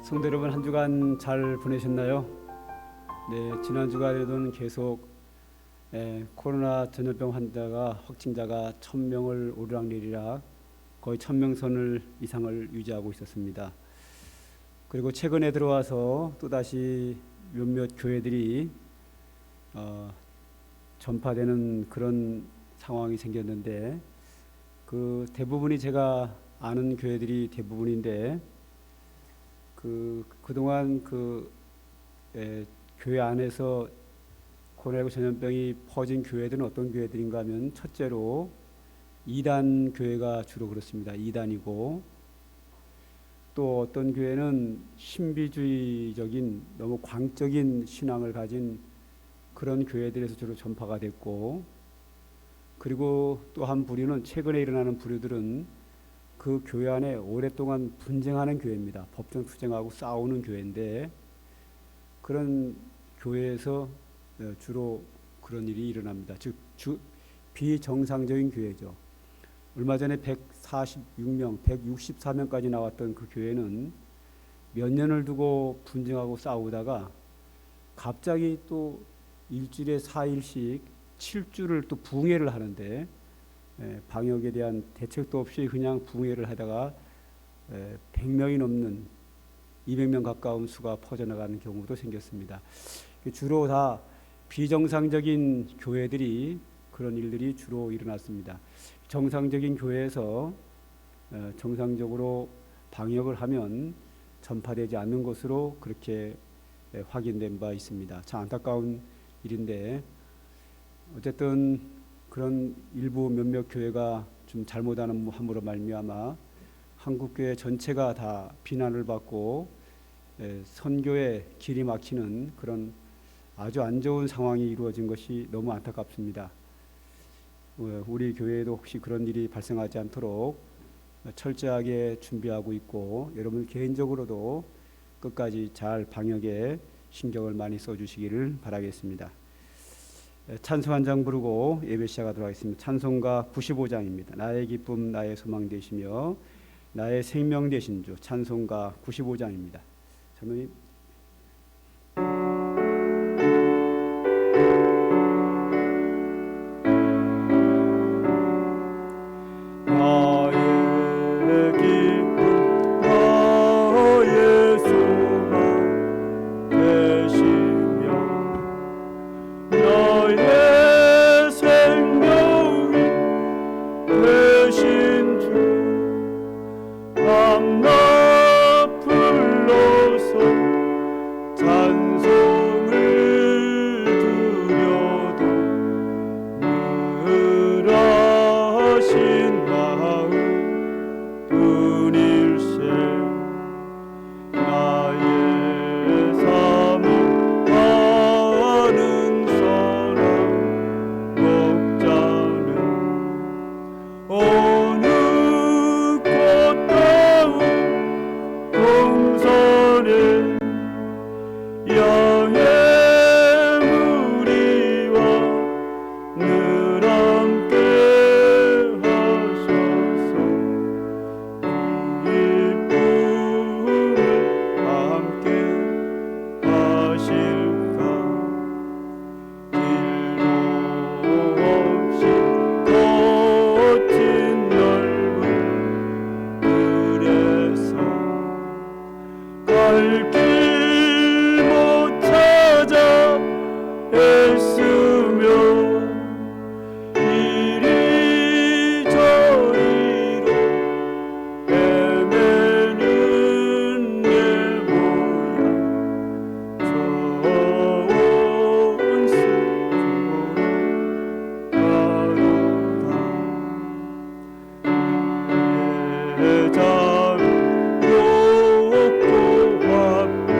성도 여러분, 한 주간 잘 보내셨나요? 네, 지난 주간에는 계속 코로나 전염병 환자가 확진자가 1,000명을 오르락내리락 거의 1,000명 선을 이상을 유지하고 있었습니다. 그리고 최근에 들어와서 또다시 몇몇 교회들이 전파되는 그런 상황이 생겼는데, 그 대부분이 제가 아는 교회들이 대부분인데, 그동안 교회 안에서 코로나19 전염병이 퍼진 교회들은 어떤 교회들인가 하면, 첫째로 이단 교회가 주로 그렇습니다. 이단이고, 또 어떤 교회는 신비주의적인 너무 광적인 신앙을 가진 그런 교회들에서 주로 전파가 됐고, 그리고 또 한 부류는, 최근에 일어나는 부류들은 그 교회 안에 오랫동안 분쟁하는 교회입니다. 법정 투쟁하고 싸우는 교회인데, 그런 교회에서 주로 그런 일이 일어납니다. 즉 비정상적인 교회죠. 얼마 전에 146명, 164명까지 나왔던 그 교회는 몇 년을 두고 분쟁하고 싸우다가 갑자기 또 일주일에 4일씩 7주를 또 붕해를 하는데, 방역에 대한 대책도 없이 그냥 붕해를 하다가 100명이 넘는 200명 가까운 수가 퍼져나가는 경우도 생겼습니다. 주로 다 비정상적인 교회들이 그런 일들이 주로 일어났습니다. 정상적인 교회에서 정상적으로 방역을 하면 전파되지 않는 것으로 그렇게 확인된 바 있습니다. 참 안타까운 일인데, 어쨌든 그런 일부 몇몇 교회가 좀 잘못하는 함으로 말미암아 한국교회 전체가 다 비난을 받고 선교의 길이 막히는 그런 아주 안 좋은 상황이 이루어진 것이 너무 안타깝습니다. 우리 교회에도 혹시 그런 일이 발생하지 않도록 철저하게 준비하고 있고, 여러분 개인적으로도 끝까지 잘 방역에 신경을 많이 써주시기를 바라겠습니다. 찬송 한 장 부르고 예배 시작하도록 하겠습니다. 찬송가 95장입니다. 나의 기쁨 나의 소망 되시며 나의 생명 되신 주, 찬송가 95장입니다. 장로님. 그 자로 욕구 앞에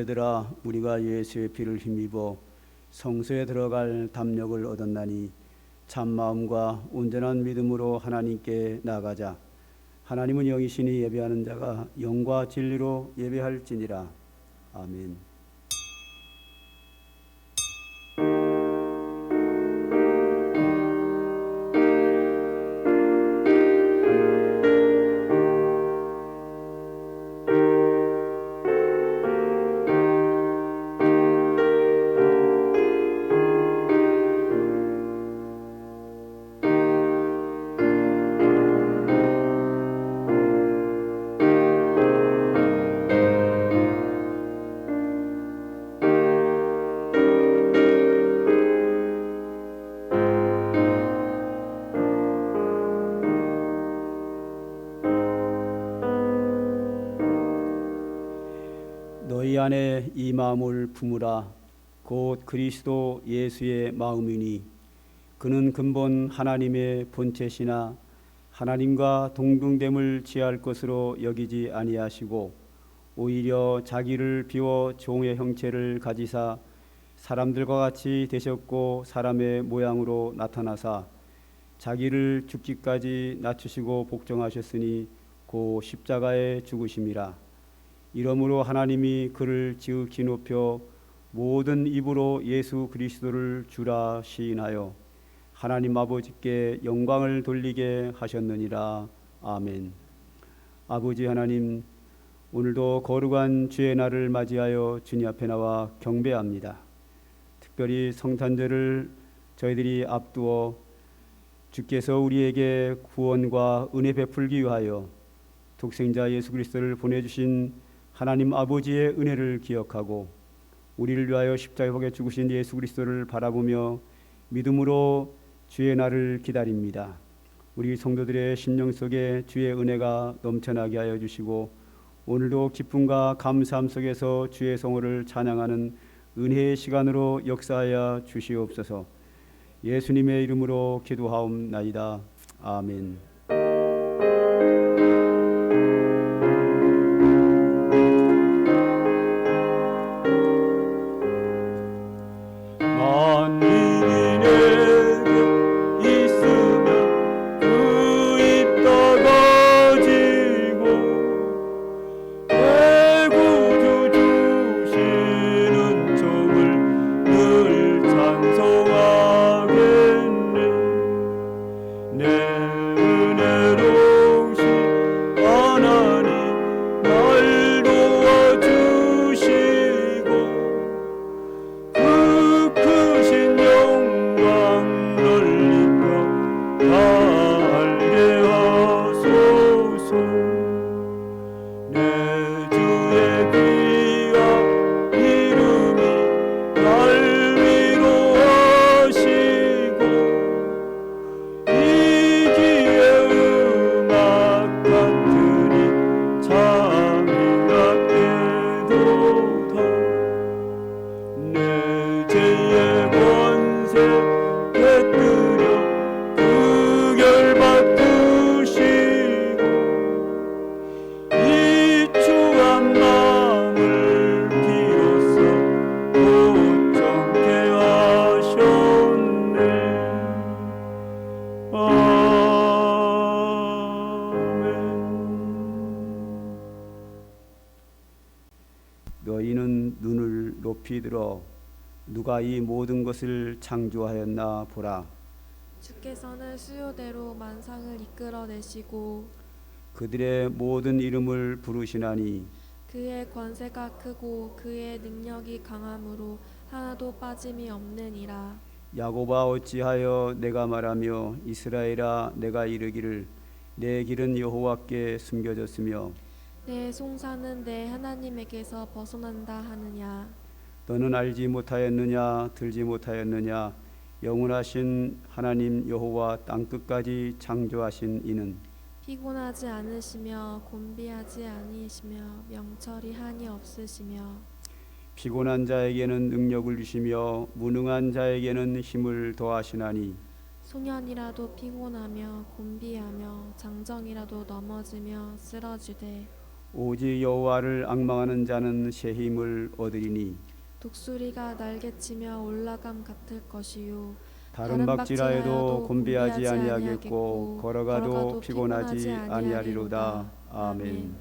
자녀들아, 우리가 예수의 피를 힘입어 성소에 들어갈 담력을 얻었나니 참 마음과 온전한 믿음으로 하나님께 나가자. 하나님은 영이시니 예배하는 자가 영과 진리로 예배할지니라. 아멘. 너희 안에 이 마음을 품으라. 곧 그리스도 예수의 마음이니 그는 근본 하나님의 본체시나 하나님과 동등됨을 취할 것으로 여기지 아니하시고 오히려 자기를 비워 종의 형체를 가지사 사람들과 같이 되셨고 사람의 모양으로 나타나사 자기를 죽기까지 낮추시고 복종하셨으니 고 십자가에 죽으심이라. 이러므로 하나님이 그를 지극히 높여 모든 입으로 예수 그리스도를 주라 시인하여 하나님 아버지께 영광을 돌리게 하셨느니라. 아멘. 아버지 하나님, 오늘도 거룩한 주의 날을 맞이하여 주님 앞에 나와 경배합니다. 특별히 성탄절을 저희들이 앞두어 주께서 우리에게 구원과 은혜 베풀기 위하여 독생자 예수 그리스도를 보내주신 하나님 아버지의 은혜를 기억하고 우리를 위하여 십자가에 못 박혀 죽으신 예수 그리스도를 바라보며 믿음으로 주의 날을 기다립니다. 우리 성도들의 심령 속에 주의 은혜가 넘쳐나게 하여 주시고 오늘도 기쁨과 감사함 속에서 주의 성호를 찬양하는 은혜의 시간으로 역사하여 주시옵소서. 예수님의 이름으로 기도하옵나이다. 아멘. 너희는 눈을 높이 들어 누가 이 모든 것을 창조하였나 보라. 주께서는 수요대로 만상을 이끌어내시고 그들의 모든 이름을 부르시나니 그의 권세가 크고 그의 능력이 강함으로 하나도 빠짐이 없느니라. 야곱아 어찌하여 내가 말하며 이스라엘아 내가 이르기를 내 길은 여호와께 숨겨졌으며 내 송사는 내 하나님에게서 벗어난다 하느냐. 너는 알지 못하였느냐 들지 못하였느냐 영원하신 하나님 여호와 땅끝까지 창조하신 이는 피곤하지 않으시며 곤비하지 아니시며 명철이 한이 없으시며 피곤한 자에게는 능력을 주시며 무능한 자에게는 힘을 더하시나니 소년이라도 피곤하며 곤비하며 장정이라도 넘어지며 쓰러지되 오직 여호와를 앙망하는 자는 새 힘을 얻으리니 독수리가 날개치며 올라감 같을 것이요 다른 박질하여도 곤비하지 아니하겠고 걸어가도 피곤하지 아니하리로다. 아멘.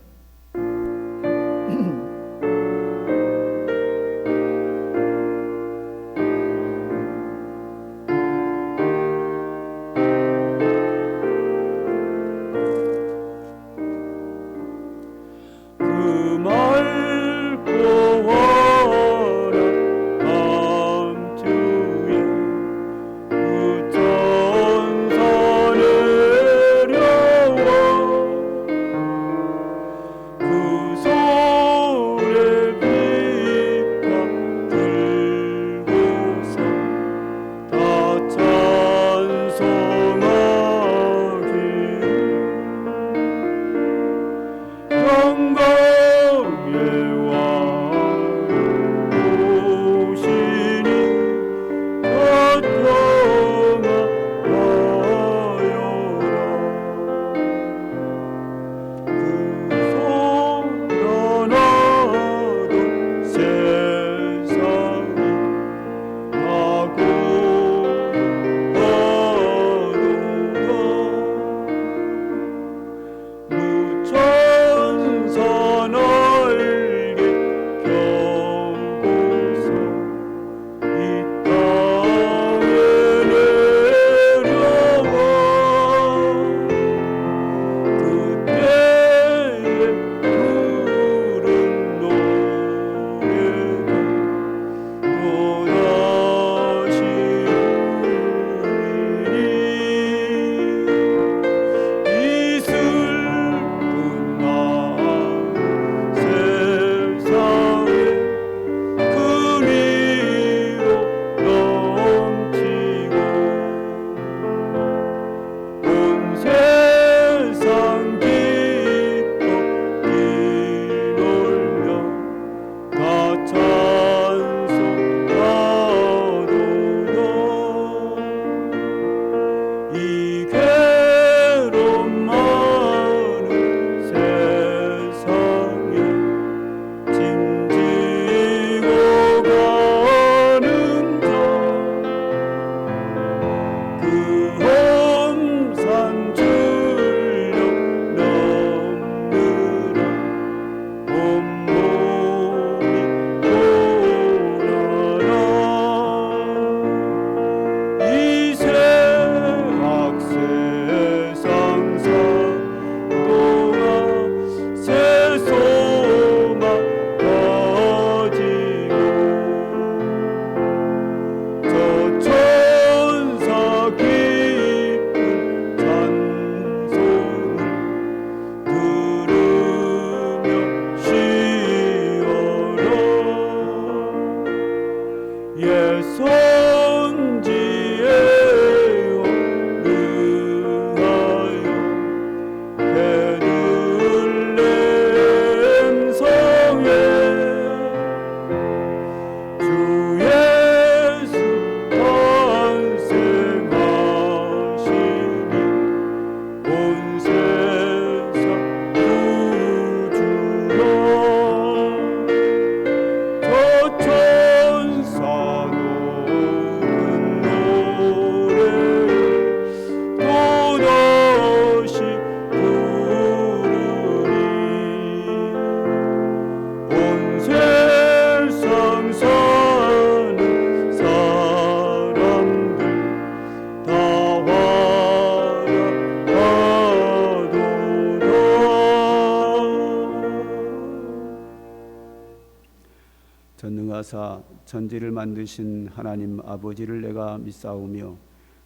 전능하사 천지를 만드신 하나님 아버지를 내가 믿사오며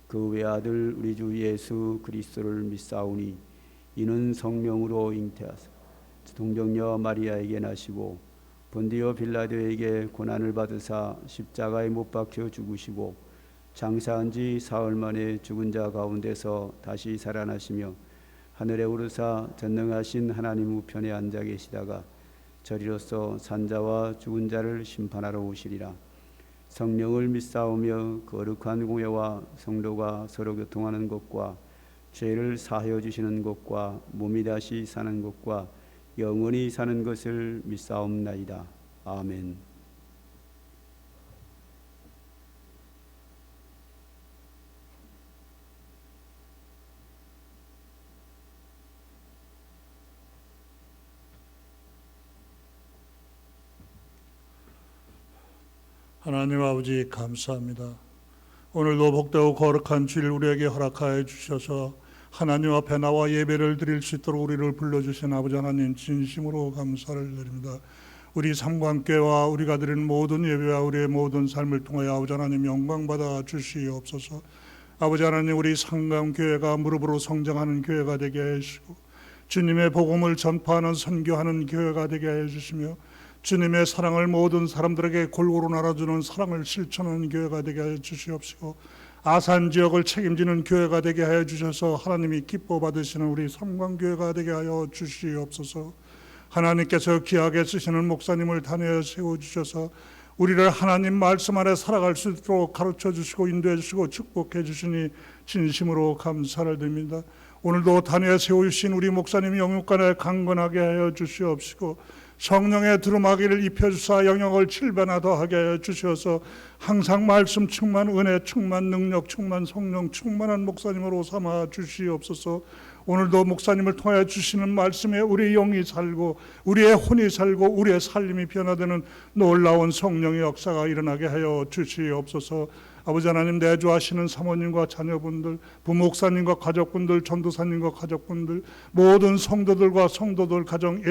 그 외아들 우리 주 예수 그리스도를 믿사오니 이는 성령으로 잉태하사 동정녀 마리아에게 나시고 본디오 빌라도에게 고난을 받으사 십자가에 못 박혀 죽으시고 장사한 지 사흘 만에 죽은 자 가운데서 다시 살아나시며 하늘에 오르사 전능하신 하나님 우편에 앉아 계시다가 저리로서 산자와 죽은 자를 심판하러 오시리라. 성령을 믿사오며 거룩한 공예와 성도가 서로 교통하는 것과 죄를 사하여 주시는 것과 몸이 다시 사는 것과 영원히 사는 것을 믿사옵나이다. 아멘. 하나님 아버지 감사합니다. 오늘도 복되고 거룩한 주일 우리에게 허락하여 주셔서 하나님 앞에 나와 예배를 드릴 수 있도록 우리를 불러주신 아버지 하나님 진심으로 감사를 드립니다. 우리 삼관교회와 우리가 드리는 모든 예배와 우리의 모든 삶을 통하여 아버지 하나님 영광받아 주시옵소서. 아버지 하나님 우리 삼관교회가 무릎으로 성장하는 교회가 되게 해주시고 주님의 복음을 전파하는 선교하는 교회가 되게 해주시며 주님의 사랑을 모든 사람들에게 골고루 나눠주는 사랑을 실천하는 교회가 되게 해 주시옵시고 아산 지역을 책임지는 교회가 되게 하여 주셔서 하나님이 기뻐 받으시는 우리 삼관교회가 되게 하여 주시옵소서. 하나님께서 귀하게 쓰시는 목사님을 단회에 세워주셔서 우리를 하나님 말씀 안에 살아갈 수 있도록 가르쳐 주시고 인도해 주시고 축복해 주시니 진심으로 감사를 드립니다. 오늘도 단회에 세우신 우리 목사님 영육간에 강건하게 하여 주시옵시고 성령의 두루마기를 입혀주사 영역을 7배나 더하게 하여 주셔서 항상 말씀 충만, 은혜 충만, 능력 충만, 성령 충만한 목사님으로 삼아 주시옵소서. 오늘도 목사님을 통해 주시는 말씀에 우리의 영이 살고 우리의 혼이 살고 우리의 살림이 변화되는 놀라운 성령의 역사가 일어나게 하여 주시옵소서. 아버지 하나님 내주하시는 사모님과 자녀분들, 부목사님과 가족분들, 전도사님과 가족분들, 모든 성도들과 성도들 가정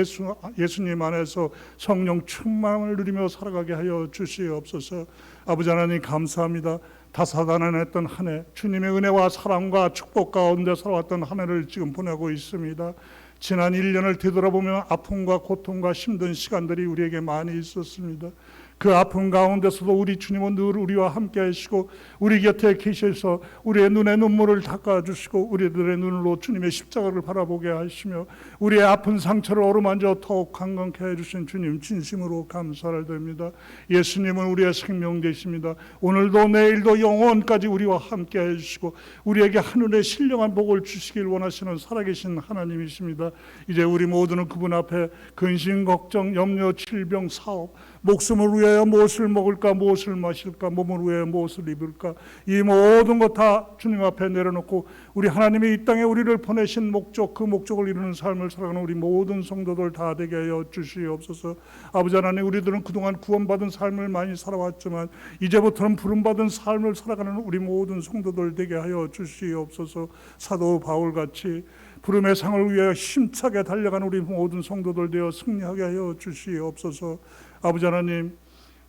예수님 안에서 성령 충만을 누리며 살아가게 하여 주시옵소서. 아버지 하나님 감사합니다. 다사다난했던 한 해 주님의 은혜와 사랑과 축복 가운데 살아왔던 한 해를 지금 보내고 있습니다. 지난 1년을 되돌아보면 아픔과 고통과 힘든 시간들이 우리에게 많이 있었습니다. 그 아픔 가운데서도 우리 주님은 늘 우리와 함께 하시고 우리 곁에 계셔서 우리의 눈에 눈물을 닦아주시고 우리들의 눈으로 주님의 십자가를 바라보게 하시며 우리의 아픈 상처를 어루만져 더욱 강건케 해주신 주님 진심으로 감사를 드립니다. 예수님은 우리의 생명 되십니다. 오늘도 내일도 영원까지 우리와 함께 해주시고 우리에게 하늘의 신령한 복을 주시길 원하시는 살아계신 하나님이십니다. 이제 우리 모두는 그분 앞에 근심, 걱정, 염려, 질병, 사업, 목숨을 위하여 무엇을 먹을까, 무엇을 마실까, 몸을 위하여 무엇을 입을까, 이 모든 것 다 주님 앞에 내려놓고 우리 하나님이 이 땅에 우리를 보내신 목적, 그 목적을 이루는 삶을 살아가는 우리 모든 성도들 다 되게 하여 주시옵소서. 아버지 하나님, 우리들은 그동안 구원받은 삶을 많이 살아왔지만 이제부터는 부름받은 삶을 살아가는 우리 모든 성도들 되게 하여 주시옵소서. 사도 바울같이 부름의 상을 위하여 힘차게 달려가는 우리 모든 성도들 되어 승리하게 하여 주시옵소서. 아버지 하나님,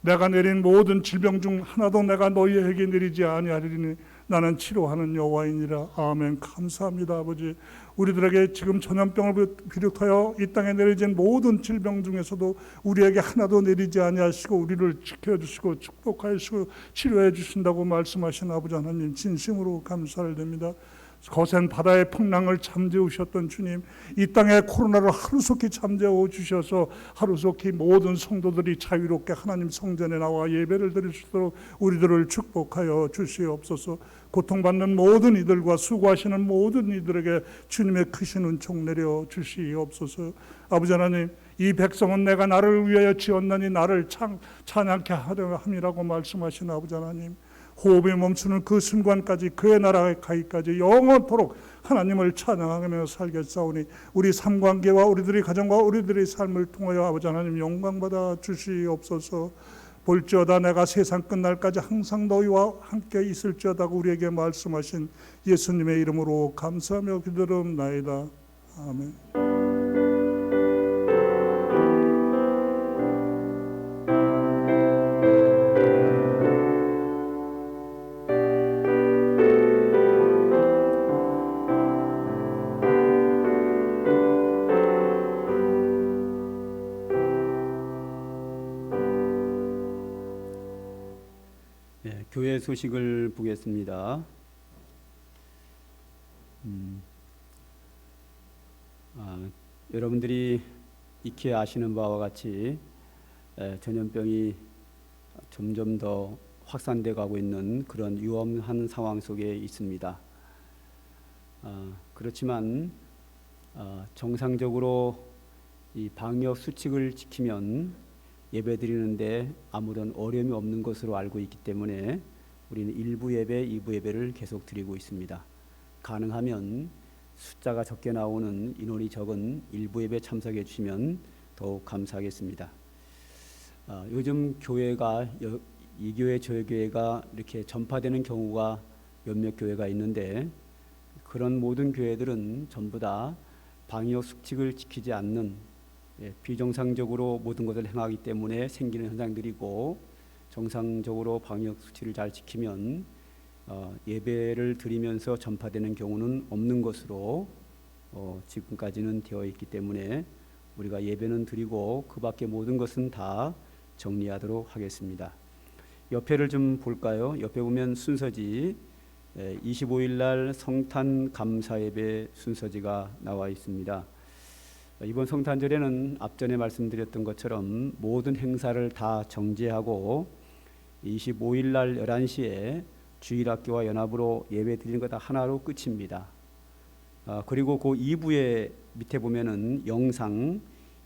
내가 내린 모든 질병 중 하나도 내가 너희에게 내리지 아니하리니 나는 치료하는 여호와이니라. 아멘. 감사합니다. 아버지, 우리들에게 지금 전염병을 비롯하여 이 땅에 내려진 모든 질병 중에서도 우리에게 하나도 내리지 아니하시고 우리를 지켜주시고 축복하시고 치료해 주신다고 말씀하신 아버지 하나님 진심으로 감사를 드립니다. 거센 바다의 풍랑을 잠재우셨던 주님, 이 땅에 코로나를 하루속히 잠재워 주셔서 하루속히 모든 성도들이 자유롭게 하나님 성전에 나와 예배를 드릴 수 있도록 우리들을 축복하여 주시옵소서. 고통받는 모든 이들과 수고하시는 모든 이들에게 주님의 크신 은총 내려 주시옵소서. 아버지 하나님, 이 백성은 내가 나를 위하여 지었나니 나를 찬양케 하려 함이라고 말씀하신 아버지 하나님, 호흡이 멈추는 그 순간까지 그의 나라에 가기까지 영원토록 하나님을 찬양하며 살겠사오니 우리 삼관계와 우리들의 가정과 우리들의 삶을 통하여 아버지 하나님 영광받아 주시옵소서. 볼지어다 내가 세상 끝날까지 항상 너희와 함께 있을지어다고 우리에게 말씀하신 예수님의 이름으로 감사하며 기도드립나이다. 아멘. 교회 소식을 보겠습니다. 여러분들이 익히 아시는 바와 같이 전염병이 점점 더 확산돼 가고 있는 그런 위험한 상황 속에 있습니다. 그렇지만 정상적으로 이 방역 수칙을 지키면 예배드리는데 아무런 어려움이 없는 것으로 알고 있기 때문에 우리는 일부 예배, 2부 예배를 계속 드리고 있습니다. 가능하면 숫자가 적게 나오는 인원이 적은 일부 예배 참석해 주시면 더욱 감사하겠습니다. 요즘 교회가 이 교회 저 교회가 이렇게 전파되는 경우가 몇몇 교회가 있는데 그런 모든 교회들은 전부 다 방역 수칙을 지키지 않는 비정상적으로 모든 것을 행하기 때문에 생기는 현상들이고 정상적으로 방역 수칙을 잘 지키면 예배를 드리면서 전파되는 경우는 없는 것으로 지금까지는 되어 있기 때문에 우리가 예배는 드리고 그 밖에 모든 것은 다 정리하도록 하겠습니다. 옆에를 좀 볼까요? 옆에 보면 순서지 25일 날 성탄 감사 예배 순서지가 나와 있습니다. 이번 성탄절에는 앞전에 말씀드렸던 것처럼 모든 행사를 다 정지하고 25일 날 11시에 주일학교와 연합으로 예배 드리는 거 다 하나로 끝입니다. 그리고 그 2부에 밑에 보면은 영상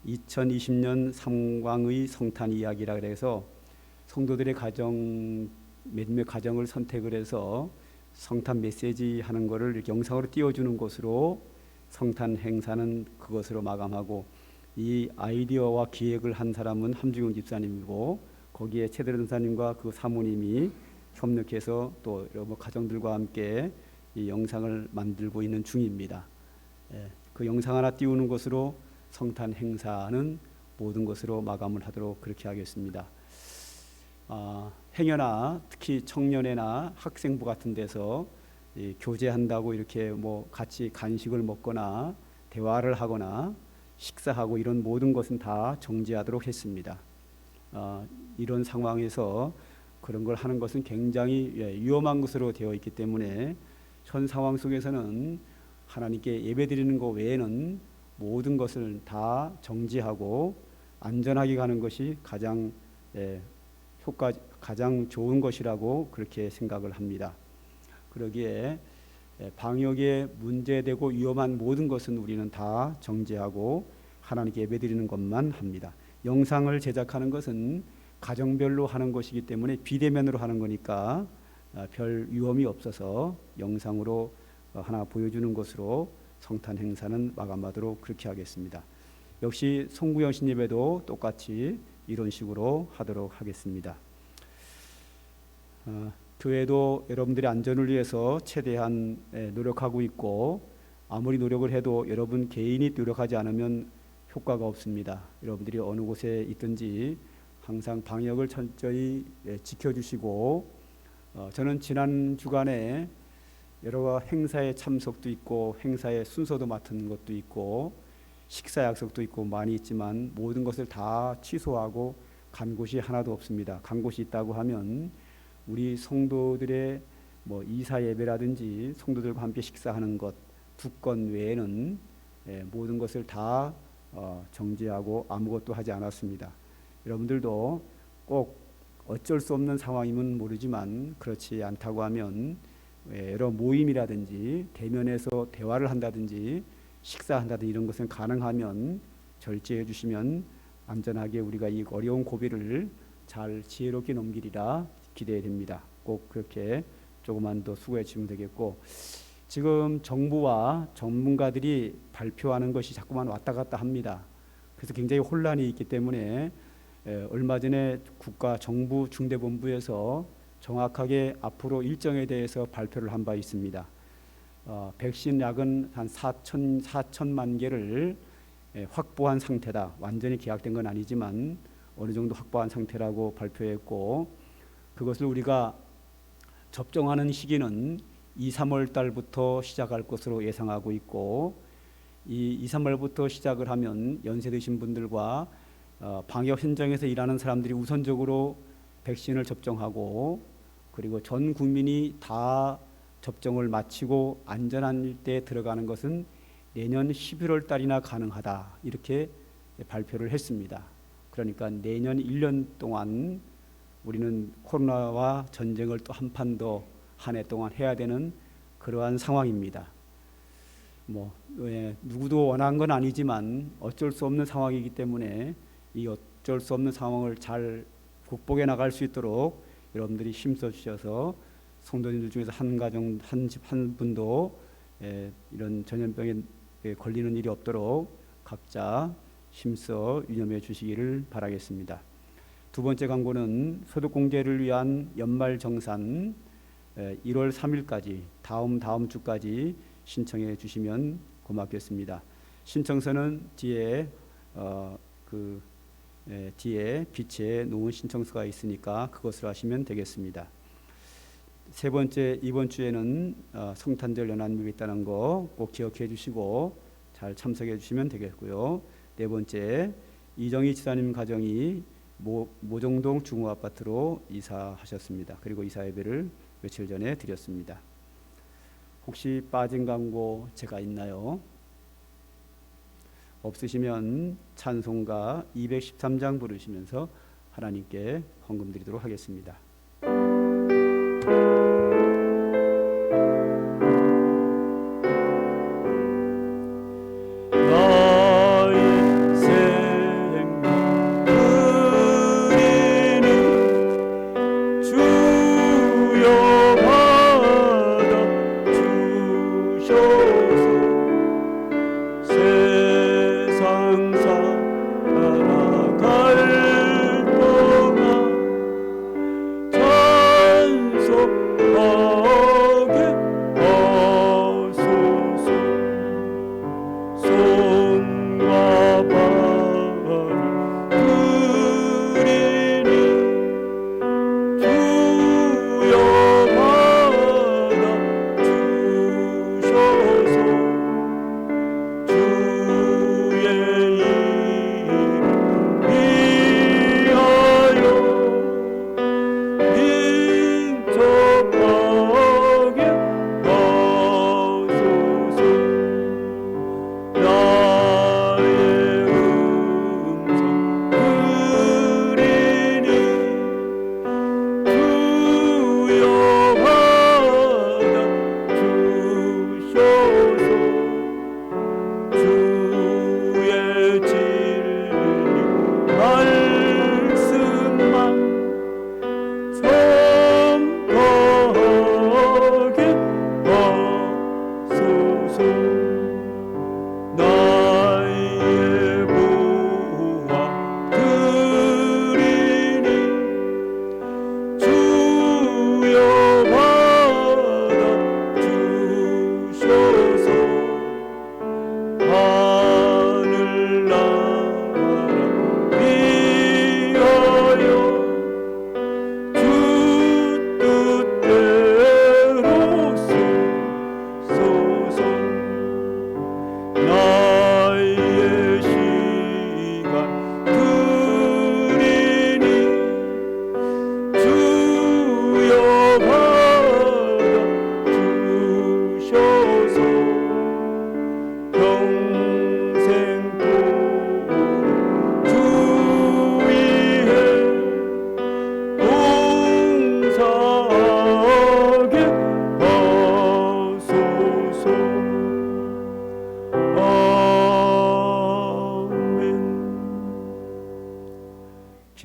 2020년 삼광의 성탄 이야기라 그래서 성도들의 가정 몇몇 가정을 선택을 해서 성탄 메시지 하는 거를 이렇게 영상으로 띄워주는 것으로 성탄 행사는 그것으로 마감하고 이 아이디어와 기획을 한 사람은 함주경 집사님이고 거기에 최대로 전사님과 그 사모님이 협력해서 또 여러 가정들과 함께 이 영상을 만들고 있는 중입니다. 그 영상 하나 띄우는 것으로 성탄 행사는 모든 것으로 마감을 하도록 그렇게 하겠습니다. 행여나 특히 청년회나 학생부 같은 데서 교제한다고 이렇게 뭐 같이 간식을 먹거나 대화를 하거나 식사하고 이런 모든 것은 다 정지하도록 했습니다. 이런 상황에서 그런 걸 하는 것은 굉장히 위험한 것으로 되어 있기 때문에 현 상황 속에서는 하나님께 예배드리는 것 외에는 모든 것을 다 정지하고 안전하게 가는 것이 가장 가장 좋은 것이라고 그렇게 생각을 합니다. 그러기에 방역에 문제되고 위험한 모든 것은 우리는 다 정지하고 하나님께 예배드리는 것만 합니다. 영상을 제작하는 것은 가정별로 하는 것이기 때문에 비대면으로 하는 거니까 별 위험이 없어서 영상으로 하나 보여주는 것으로 성탄 행사는 마감하도록 그렇게 하겠습니다. 역시 송구영 신예배도 똑같이 이런 식으로 하도록 하겠습니다. 교회도 여러분들의 안전을 위해서 최대한 노력하고 있고 아무리 노력을 해도 여러분 개인이 노력하지 않으면 효과가 없습니다. 여러분들이 어느 곳에 있든지 항상 방역을 철저히 지켜주시고 저는 지난 주간에 여러 행사에 참석도 있고 행사의 순서도 맡은 것도 있고 식사 약속도 있고 많이 있지만 모든 것을 다 취소하고 간 곳이 하나도 없습니다. 간 곳이 있다고 하면 우리 성도들의 뭐 이사 예배라든지 성도들과 함께 식사하는 것 두 건 외에는 모든 것을 다 정지하고 아무것도 하지 않았습니다. 여러분들도 꼭 어쩔 수 없는 상황이면 모르지만 그렇지 않다고 하면 여러 모임이라든지 대면에서 대화를 한다든지 식사한다든지 이런 것은 가능하면 절제해 주시면 안전하게 우리가 이 어려운 고비를 잘 지혜롭게 넘기리라 기대됩니다. 꼭 그렇게 조금만 더 수고해 주시면 되겠고 지금 정부와 전문가들이 발표하는 것이 자꾸만 왔다 갔다 합니다. 그래서 굉장히 혼란이 있기 때문에 얼마 전에 국가 정부 중대본부에서 정확하게 앞으로 일정에 대해서 발표를 한 바 있습니다. 백신 약은 한 4천만 개를 확보한 상태다. 완전히 계약된 건 아니지만 어느 정도 확보한 상태라고 발표했고 그것을 우리가 접종하는 시기는 2, 3월 달부터 시작할 것으로 예상하고 있고 이 2, 3월부터 시작을 하면 연세 드신 분들과 방역 현장에서 일하는 사람들이 우선적으로 백신을 접종하고 그리고 전 국민이 다 접종을 마치고 안전한 때 들어가는 것은 내년 11월 달이나 가능하다 이렇게 발표를 했습니다. 그러니까 내년 1년 동안 우리는 코로나와 전쟁을 또 한 판 더 한 해 동안 해야 되는 그러한 상황입니다. 누구도 원한 건 아니지만 어쩔 수 없는 상황이기 때문에 이 어쩔 수 없는 상황을 잘 극복해 나갈 수 있도록 여러분들이 힘써 주셔서 성도님들 중에서 한 가정 한 집 한 분도 이런 전염병에 걸리는 일이 없도록 각자 힘써 유념해 주시기를 바라겠습니다. 두 번째 광고는 소득공제를 위한 연말정산 1월 3일까지 다음 주까지 신청해 주시면 고맙겠습니다. 신청서는 뒤에 뒤에 빛에 놓은 신청서가 있으니까 그것을 하시면 되겠습니다. 세 번째, 이번 주에는 성탄절 연안미가 있다는 거 꼭 기억해 주시고 잘 참석해 주시면 되겠고요. 네 번째, 이정희 지사님 가정이 모종동 중후아파트로 이사하셨습니다. 그리고 이사 예배를 며칠 전에 드렸습니다. 혹시 빠진 광고 제가 있나요? 없으시면 찬송가 213장 부르시면서 하나님께 헌금 드리도록 하겠습니다.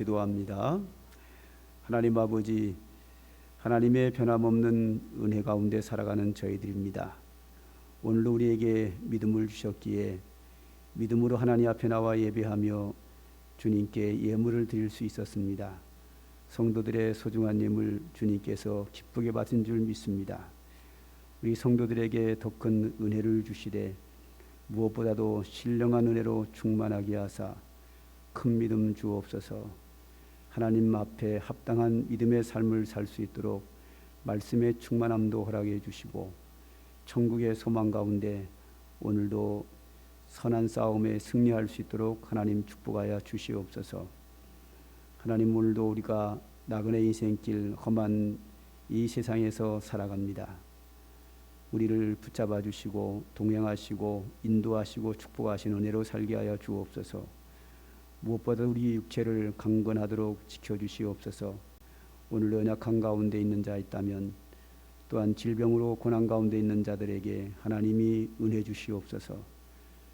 기도합니다. 하나님 아버지, 하나님의 변함없는 은혜 가운데 살아가는 저희들입니다. 오늘도 우리에게 믿음을 주셨기에 믿음으로 하나님 앞에 나와 예배하며 주님께 예물을 드릴 수 있었습니다. 성도들의 소중한 예물 주님께서 기쁘게 받은 줄 믿습니다. 우리 성도들에게 더 큰 은혜를 주시되 무엇보다도 신령한 은혜로 충만하게 하사 큰 믿음 주옵소서. 하나님 앞에 합당한 믿음의 삶을 살 수 있도록 말씀의 충만함도 허락해 주시고 천국의 소망 가운데 오늘도 선한 싸움에 승리할 수 있도록 하나님 축복하여 주시옵소서. 하나님, 오늘도 우리가 나그네 인생길 험한 이 세상에서 살아갑니다. 우리를 붙잡아 주시고 동행하시고 인도하시고 축복하신 은혜로 살게 하여 주옵소서. 무엇보다 우리 육체를 강건하도록 지켜주시옵소서. 오늘 연약한 가운데 있는 자 있다면 또한 질병으로 고난 가운데 있는 자들에게 하나님이 은혜 주시옵소서.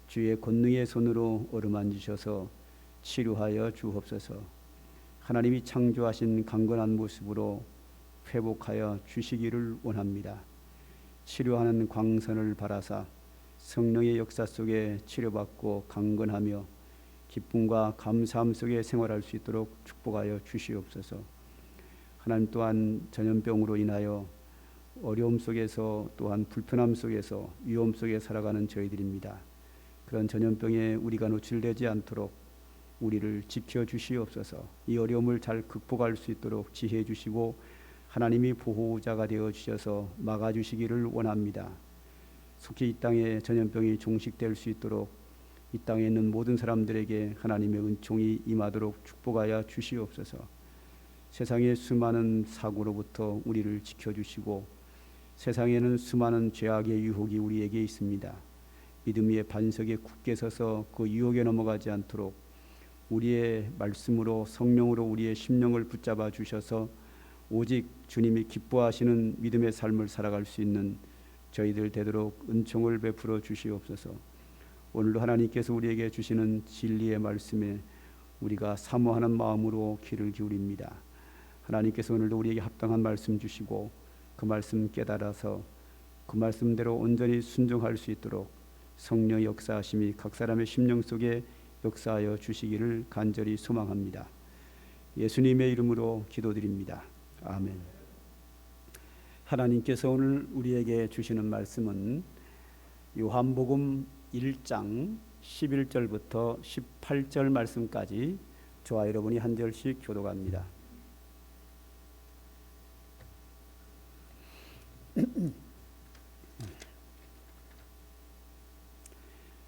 주의 권능의 손으로 어루만지셔서 치료하여 주옵소서. 하나님이 창조하신 강건한 모습으로 회복하여 주시기를 원합니다. 치료하는 광선을 바라사 성령의 역사 속에 치료받고 강건하며 기쁨과 감사함 속에 생활할 수 있도록 축복하여 주시옵소서. 하나님 또한 전염병으로 인하여 어려움 속에서 또한 불편함 속에서 위험 속에 살아가는 저희들입니다. 그런 전염병에 우리가 노출되지 않도록 우리를 지켜주시옵소서. 이 어려움을 잘 극복할 수 있도록 지혜해 주시고 하나님이 보호자가 되어 주셔서 막아주시기를 원합니다. 속히 이 땅에 전염병이 종식될 수 있도록 이 땅에 있는 모든 사람들에게 하나님의 은총이 임하도록 축복하여 주시옵소서. 세상의 수많은 사고로부터 우리를 지켜주시고 세상에는 수많은 죄악의 유혹이 우리에게 있습니다. 믿음의 반석에 굳게 서서 그 유혹에 넘어가지 않도록 우리의 말씀으로 성령으로 우리의 심령을 붙잡아 주셔서 오직 주님이 기뻐하시는 믿음의 삶을 살아갈 수 있는 저희들 되도록 은총을 베풀어 주시옵소서. 오늘도 하나님께서 우리에게 주시는 진리의 말씀에 우리가 사모하는 마음으로 귀를 기울입니다. 하나님께서 오늘도 우리에게 합당한 말씀 주시고 그 말씀 깨달아서 그 말씀대로 온전히 순종할 수 있도록 성령 역사하심이 각 사람의 심령 속에 역사하여 주시기를 간절히 소망합니다. 예수님의 이름으로 기도드립니다. 아멘. 하나님께서 오늘 우리에게 주시는 말씀은 요한복음 1장 11절부터 18절 말씀까지 저와 여러분이 한 절씩 교독합니다.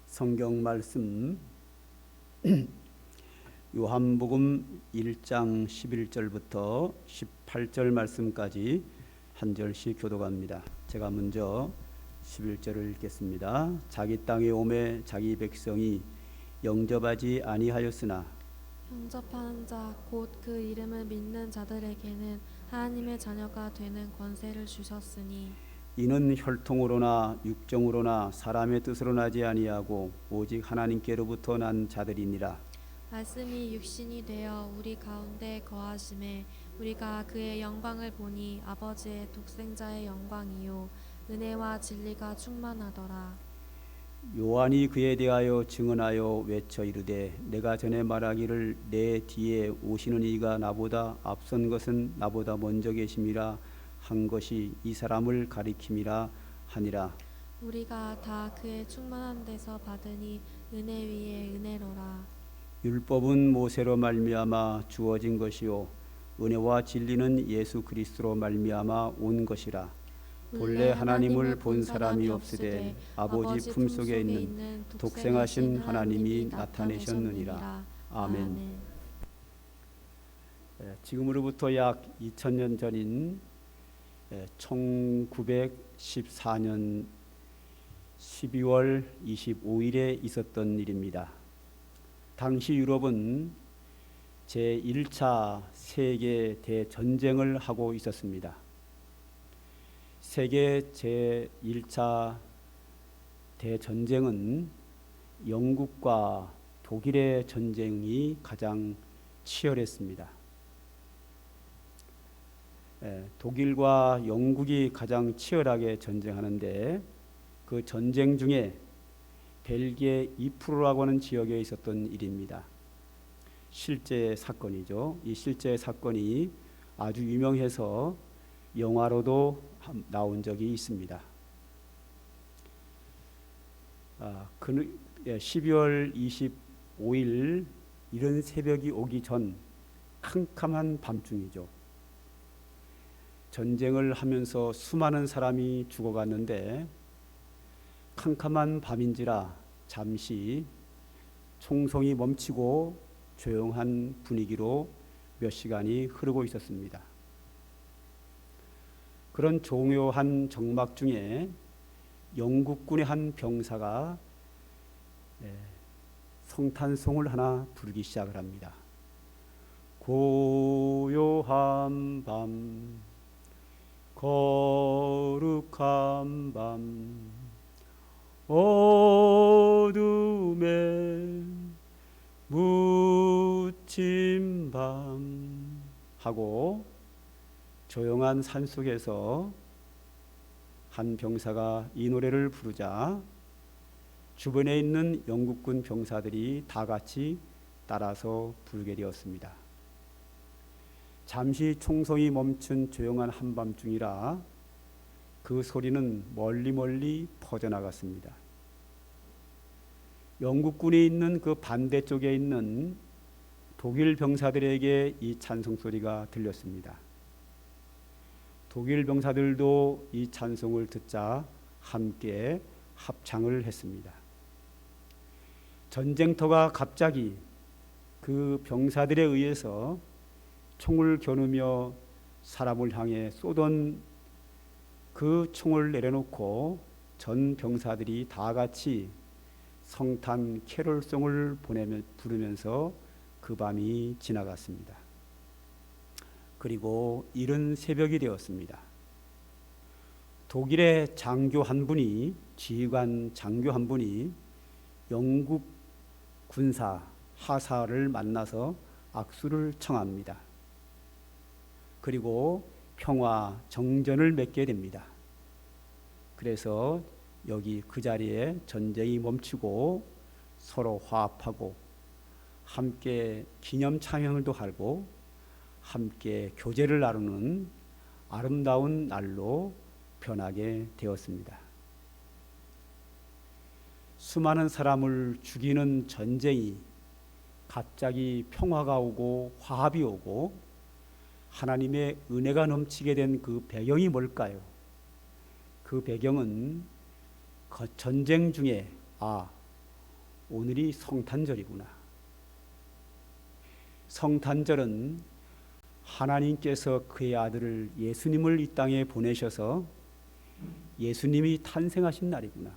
성경 말씀 요한복음 1장 11절부터 18절 말씀까지 한 절씩 교독합니다. 제가 먼저 11절을 읽겠습니다. 자기 땅에 오매 자기 백성이 영접하지 아니하였으나 영접하는 자 곧 그 이름을 믿는 자들에게는 하나님의 자녀가 되는 권세를 주셨으니 이는 혈통으로나 육정으로나 사람의 뜻으로 나지 아니하고 오직 하나님께로부터 난 자들이니라. 말씀이 육신이 되어 우리 가운데 거하심에 우리가 그의 영광을 보니 아버지의 독생자의 영광이요 은혜와 진리가 충만하더라. 요한이 그에 대하여 증언하여 외쳐 이르되 내가 전에 말하기를 내 뒤에 오시는 이가 나보다 앞선 것은 나보다 먼저 계심이라 한 것이 이 사람을 가리킴이라 하니라. 우리가 다 그의 충만한 데서 받으니 은혜 위에 은혜로라. 율법은 모세로 말미암아 주어진 것이요 은혜와 진리는 예수 그리스도로 말미암아 온 것이라. 본래 하나님을 본 사람이 없으되 아버지 품속에 있는 독생하신 하나님이 나타내셨느니라. 아멘. 지금으로부터 약 2000년 전인 1914년 12월 25일에 있었던 일입니다. 당시 유럽은 제1차 세계 대전쟁을 하고 있었습니다. 세계 제1차 대전쟁은 영국과 독일의 전쟁이 가장 치열했습니다. 독일과 영국이 가장 치열하게 전쟁하는데 그 전쟁 중에 벨기에 이프루라고 하는 지역에 있었던 일입니다. 실제 사건이죠. 이 실제 사건이 아주 유명해서 영화로도 나온 적이 있습니다. 12월 25일 이른 새벽이 오기 전 캄캄한 밤중이죠. 전쟁을 하면서 수많은 사람이 죽어갔는데 캄캄한 밤인지라 잠시 총성이 멈추고 조용한 분위기로 몇 시간이 흐르고 있었습니다. 그런 종요한 정막 중에 영국군의 한 병사가 성탄송을 하나 부르기 시작을 합니다. 고요한 밤 거룩한 밤 어둠에 묻힌 밤 하고 조용한 산속에서 한 병사가 이 노래를 부르자 주변에 있는 영국군 병사들이 다 같이 따라서 부르게 되었습니다. 잠시 총성이 멈춘 조용한 한밤중이라 그 소리는 멀리 퍼져나갔습니다. 영국군이 있는 그 반대쪽에 있는 독일 병사들에게 이 찬송 소리가 들렸습니다. 독일 병사들도 이 찬송을 듣자 함께 합창을 했습니다. 전쟁터가 갑자기 그 병사들에 의해서 총을 겨누며 사람을 향해 쏘던 그 총을 내려놓고 전 병사들이 다 같이 성탄 캐롤송을 부르면서 그 밤이 지나갔습니다. 그리고 이른 새벽이 되었습니다. 독일의 장교 한 분이, 지휘관 장교 한 분이 영국 군사 하사를 만나서 악수를 청합니다. 그리고 평화 정전을 맺게 됩니다. 그래서 여기 그 자리에 전쟁이 멈추고 서로 화합하고 함께 기념 창현도 하고 함께 교제를 나누는 아름다운 날로 변하게 되었습니다. 수많은 사람을 죽이는 전쟁이 갑자기 평화가 오고 화합이 오고 하나님의 은혜가 넘치게 된 그 배경이 뭘까요? 그 배경은 그 전쟁 중에 오늘이 성탄절이구나. 성탄절은 하나님께서 그의 아들을 예수님을 이 땅에 보내셔서 예수님이 탄생하신 날이구나.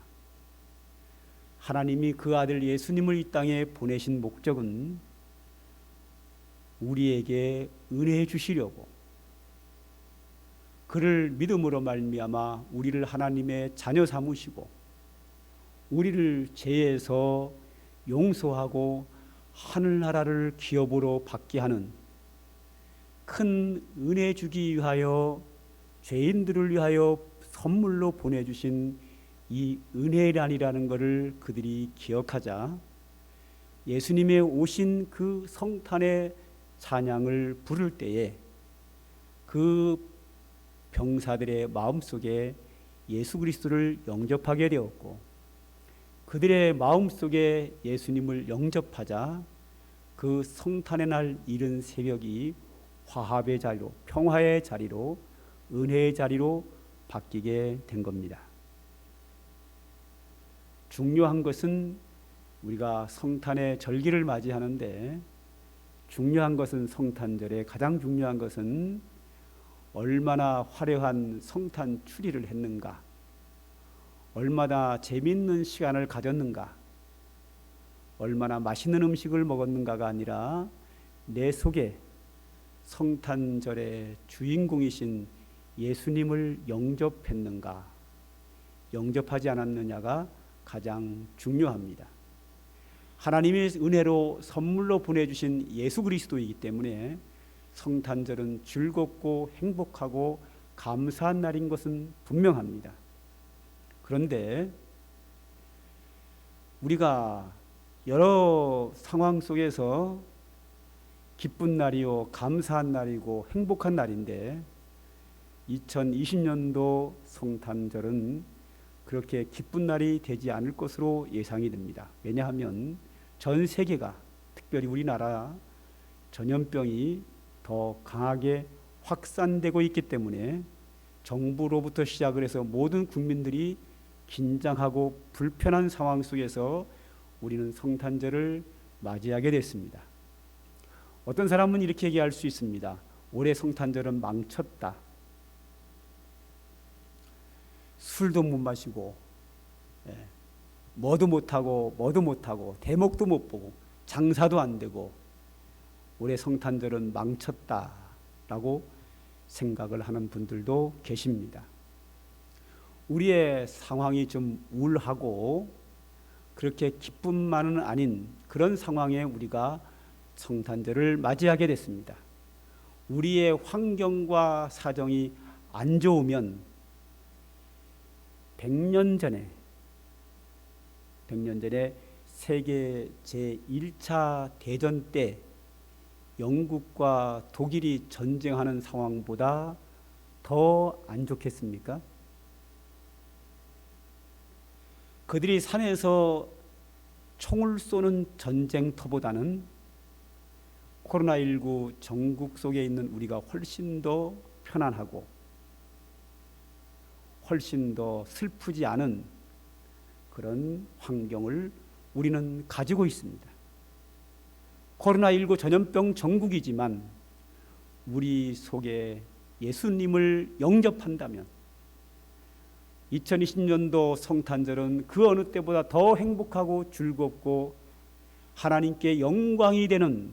하나님이 그 아들 예수님을 이 땅에 보내신 목적은 우리에게 은혜해 주시려고, 그를 믿음으로 말미암아 우리를 하나님의 자녀 삼으시고 우리를 죄에서 용서하고 하늘나라를 기업으로 받게 하는 큰 은혜 주기 위하여 죄인들을 위하여 선물로 보내주신 이 은혜란이라는 것을 그들이 기억하자 예수님의 오신 그 성탄의 찬양을 부를 때에 그 병사들의 마음속에 예수 그리스도를 영접하게 되었고, 그들의 마음속에 예수님을 영접하자 그 성탄의 날 이른 새벽이 화합의 자리로, 평화의 자리로, 은혜의 자리로 바뀌게 된 겁니다. 중요한 것은 우리가 성탄의 절기를 맞이하는데, 중요한 것은 성탄절에 가장 중요한 것은 얼마나 화려한 성탄 추리를 했는가, 얼마나 재미있는 시간을 가졌는가, 얼마나 맛있는 음식을 먹었는가가 아니라 내 속에 성탄절의 주인공이신 예수님을 영접했는가, 영접하지 않았느냐가 가장 중요합니다. 하나님의 은혜로 선물로 보내주신 예수 그리스도이기 때문에 성탄절은 즐겁고 행복하고 감사한 날인 것은 분명합니다. 그런데 우리가 여러 상황 속에서 기쁜 날이요, 감사한 날이고 행복한 날인데 2020년도 성탄절은 그렇게 기쁜 날이 되지 않을 것으로 예상이 됩니다. 왜냐하면 전 세계가, 특별히 우리나라 전염병이 더 강하게 확산되고 있기 때문에 정부로부터 시작을 해서 모든 국민들이 긴장하고 불편한 상황 속에서 우리는 성탄절을 맞이하게 됐습니다. 어떤 사람은 이렇게 얘기할 수 있습니다. 올해 성탄절은 망쳤다. 술도 못 마시고, 뭐도 못하고 대목도 못 보고 장사도 안 되고 올해 성탄절은 망쳤다라고 생각을 하는 분들도 계십니다. 우리의 상황이 좀 우울하고 그렇게 기쁨만은 아닌 그런 상황에 우리가 성탄절을 맞이하게 됐습니다. 우리의 환경과 사정이 안 좋으면 100년 전에 세계 제1차 대전 때 영국과 독일이 전쟁하는 상황보다 더 안 좋겠습니까? 그들이 산에서 총을 쏘는 전쟁터보다는 코로나19 전국 속에 있는 우리가 훨씬 더 편안하고 훨씬 더 슬프지 않은 그런 환경을 우리는 가지고 있습니다. 코로나19 전염병 전국이지만 우리 속에 예수님을 영접한다면 2020년도 성탄절은 그 어느 때보다 더 행복하고 즐겁고 하나님께 영광이 되는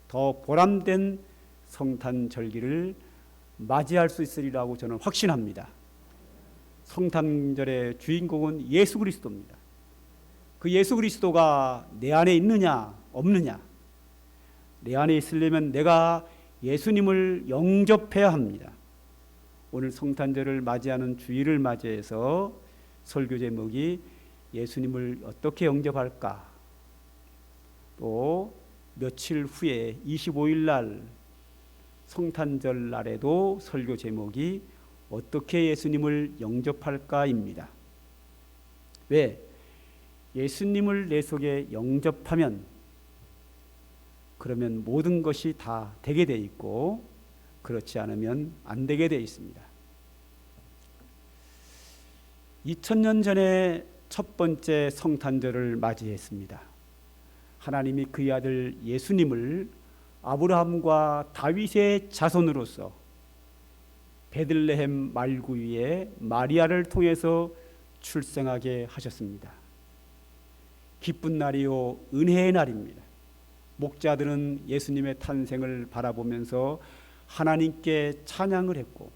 더 보람된 성탄절기를 맞이할 수 있으리라고 저는 확신합니다. 성탄절의 주인공은 예수 그리스도입니다. 그 예수 그리스도가 내 안에 있느냐 없느냐, 내 안에 있으려면 내가 예수님을 영접해야 합니다. 오늘 성탄절을 맞이하는 주일을 맞이해서 설교 제목이 예수님을 어떻게 영접할까, 또 며칠 후에 25일 날 성탄절 날에도 설교 제목이 어떻게 예수님을 영접할까입니다. 왜? 예수님을 내 속에 영접하면 그러면 모든 것이 다 되게 돼 있고 그렇지 않으면 안 되게 돼 있습니다. 2000년 전에 첫 번째 성탄절을 맞이했습니다. 하나님이 그의 아들 예수님을 아브라함과 다윗의 자손으로서 베들레헴 말구 위에 마리아를 통해서 출생하게 하셨습니다. 기쁜 날이요 은혜의 날입니다. 목자들은 예수님의 탄생을 바라보면서 하나님께 찬양을 했고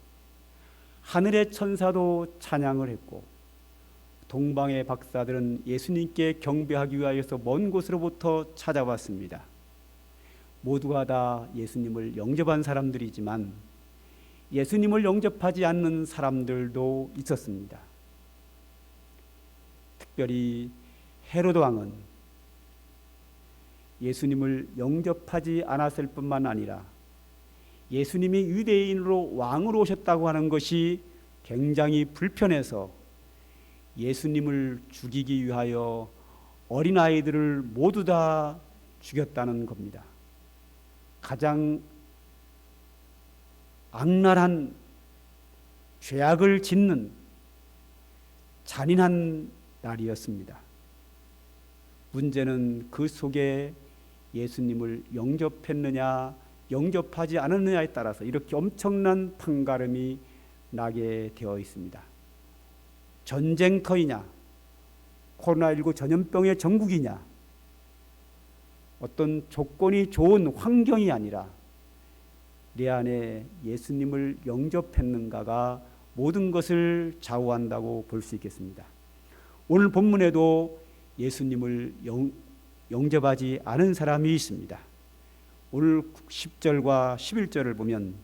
하늘의 천사도 찬양을 했고 동방의 박사들은 예수님께 경배하기 위하여서 먼 곳으로부터 찾아왔습니다. 모두가 다 예수님을 영접한 사람들이지만 예수님을 영접하지 않는 사람들도 있었습니다. 특별히 헤로드 왕은 예수님을 영접하지 않았을 뿐만 아니라 예수님이 유대인으로 왕으로 오셨다고 하는 것이 굉장히 불편해서 예수님을 죽이기 위하여 어린아이들을 모두 다 죽였다는 겁니다. 가장 악랄한 죄악을 짓는 잔인한 날이었습니다. 문제는 그 속에 예수님을 영접했느냐 영접하지 않았느냐에 따라서 이렇게 엄청난 판가름이 나게 되어 있습니다. 전쟁터이냐, 코로나19 전염병의 전국이냐, 어떤 조건이 좋은 환경이 아니라 내 안에 예수님을 영접했는가가 모든 것을 좌우한다고 볼 수 있겠습니다. 오늘 본문에도 예수님을 영접하지 않은 사람이 있습니다. 오늘 10절과 11절을 보면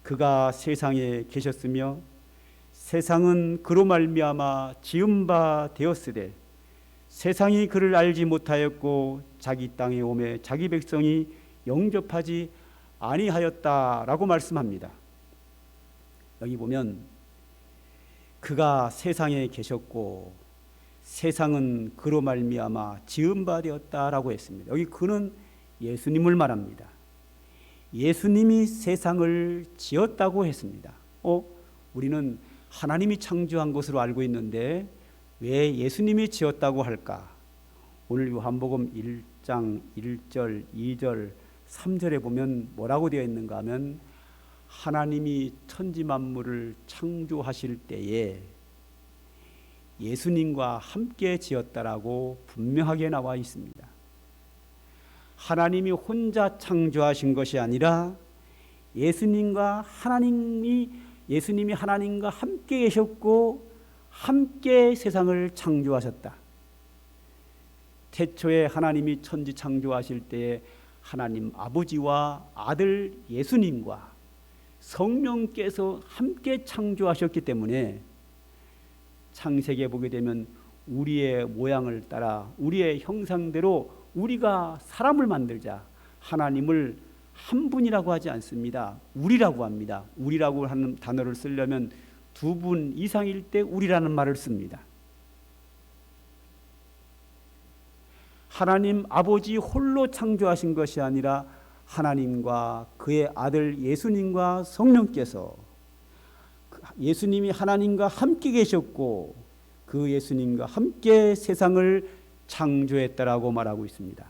그가 세상에 계셨으며 세상은 그로 말미암아 지은 바 되었으되 세상이 그를 알지 못하였고 자기 땅에 오매 자기 백성이 영접하지 아니하였다라고 말씀합니다. 여기 보면 그가 세상에 계셨고 세상은 그로 말미암아 지은 바 되었다라고 했습니다. 여기 그는 예수님을 말합니다. 예수님이 세상을 지었다고 했습니다. 우리는 하나님이 창조한 것으로 알고 있는데 왜 예수님이 지었다고 할까? 오늘 요한복음 1장 1절, 2절, 3절에 보면 뭐라고 되어 있는가 하면 하나님이 천지 만물을 창조하실 때에 예수님과 함께 지었다라고 분명하게 나와 있습니다. 하나님이 혼자 창조하신 것이 아니라 예수님이 하나님과 함께 계셨고 함께 세상을 창조하셨다. 태초에 하나님이 천지 창조하실 때에 하나님 아버지와 아들 예수님과 성령께서 함께 창조하셨기 때문에 창세기에 보게 되면 우리의 모양을 따라 우리의 형상대로 우리가 사람을 만들자. 하나님을 한 분이라고 하지 않습니다. 우리라고 합니다. 우리라고 하는 단어를 쓰려면 두 분 이상일 때 우리라는 말을 씁니다. 하나님 아버지 홀로 창조하신 것이 아니라 하나님과 그의 아들 예수님과 성령께서, 예수님이 하나님과 함께 계셨고 그 예수님과 함께 세상을 창조했다라고 말하고 있습니다.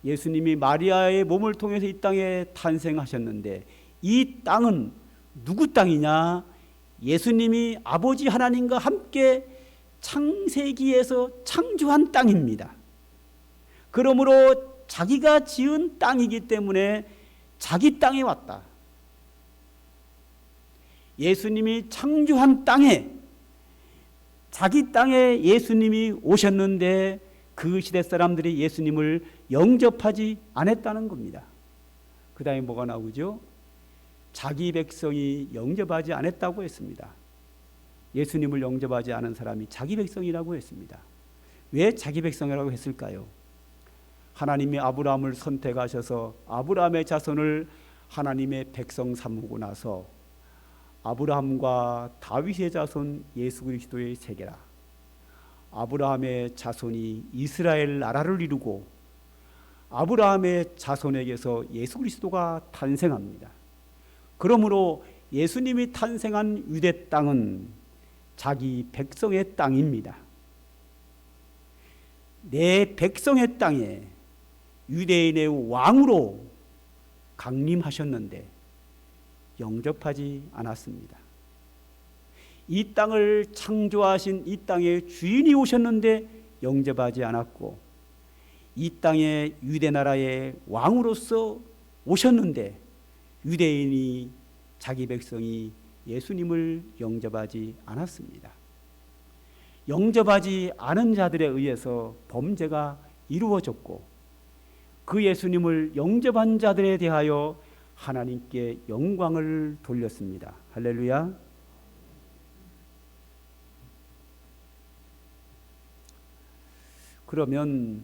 예수님이 마리아의 몸을 통해서 이 땅에 탄생하셨는데 이 땅은 누구 땅이냐? 예수님이 아버지 하나님과 함께 창세기에서 창조한 땅입니다. 그러므로 자기가 지은 땅이기 때문에 자기 땅에 왔다. 예수님이 창조한 땅에, 자기 땅에 예수님이 오셨는데 그 시대 사람들이 예수님을 영접하지 않았다는 겁니다. 그 다음에 뭐가 나오죠? 자기 백성이 영접하지 않았다고 했습니다. 예수님을 영접하지 않은 사람이 자기 백성이라고 했습니다. 왜 자기 백성이라고 했을까요? 하나님이 아브라함을 선택하셔서 아브라함의 자손을 하나님의 백성 삼고 나서 아브라함과 다윗의 자손 예수 그리스도의 세계라, 아브라함의 자손이 이스라엘 나라를 이루고 아브라함의 자손에게서 예수 그리스도가 탄생합니다. 그러므로 예수님이 탄생한 유대 땅은 자기 백성의 땅입니다. 내 백성의 땅에 유대인의 왕으로 강림하셨는데 영접하지 않았습니다. 이 땅을 창조하신 이 땅의 주인이 오셨는데 영접하지 않았고, 이 땅에 유대 나라의 왕으로서 오셨는데 유대인이, 자기 백성이 예수님을 영접하지 않았습니다. 영접하지 않은 자들에 의해서 범죄가 이루어졌고, 그 예수님을 영접한 자들에 대하여 하나님께 영광을 돌렸습니다. 할렐루야. 그러면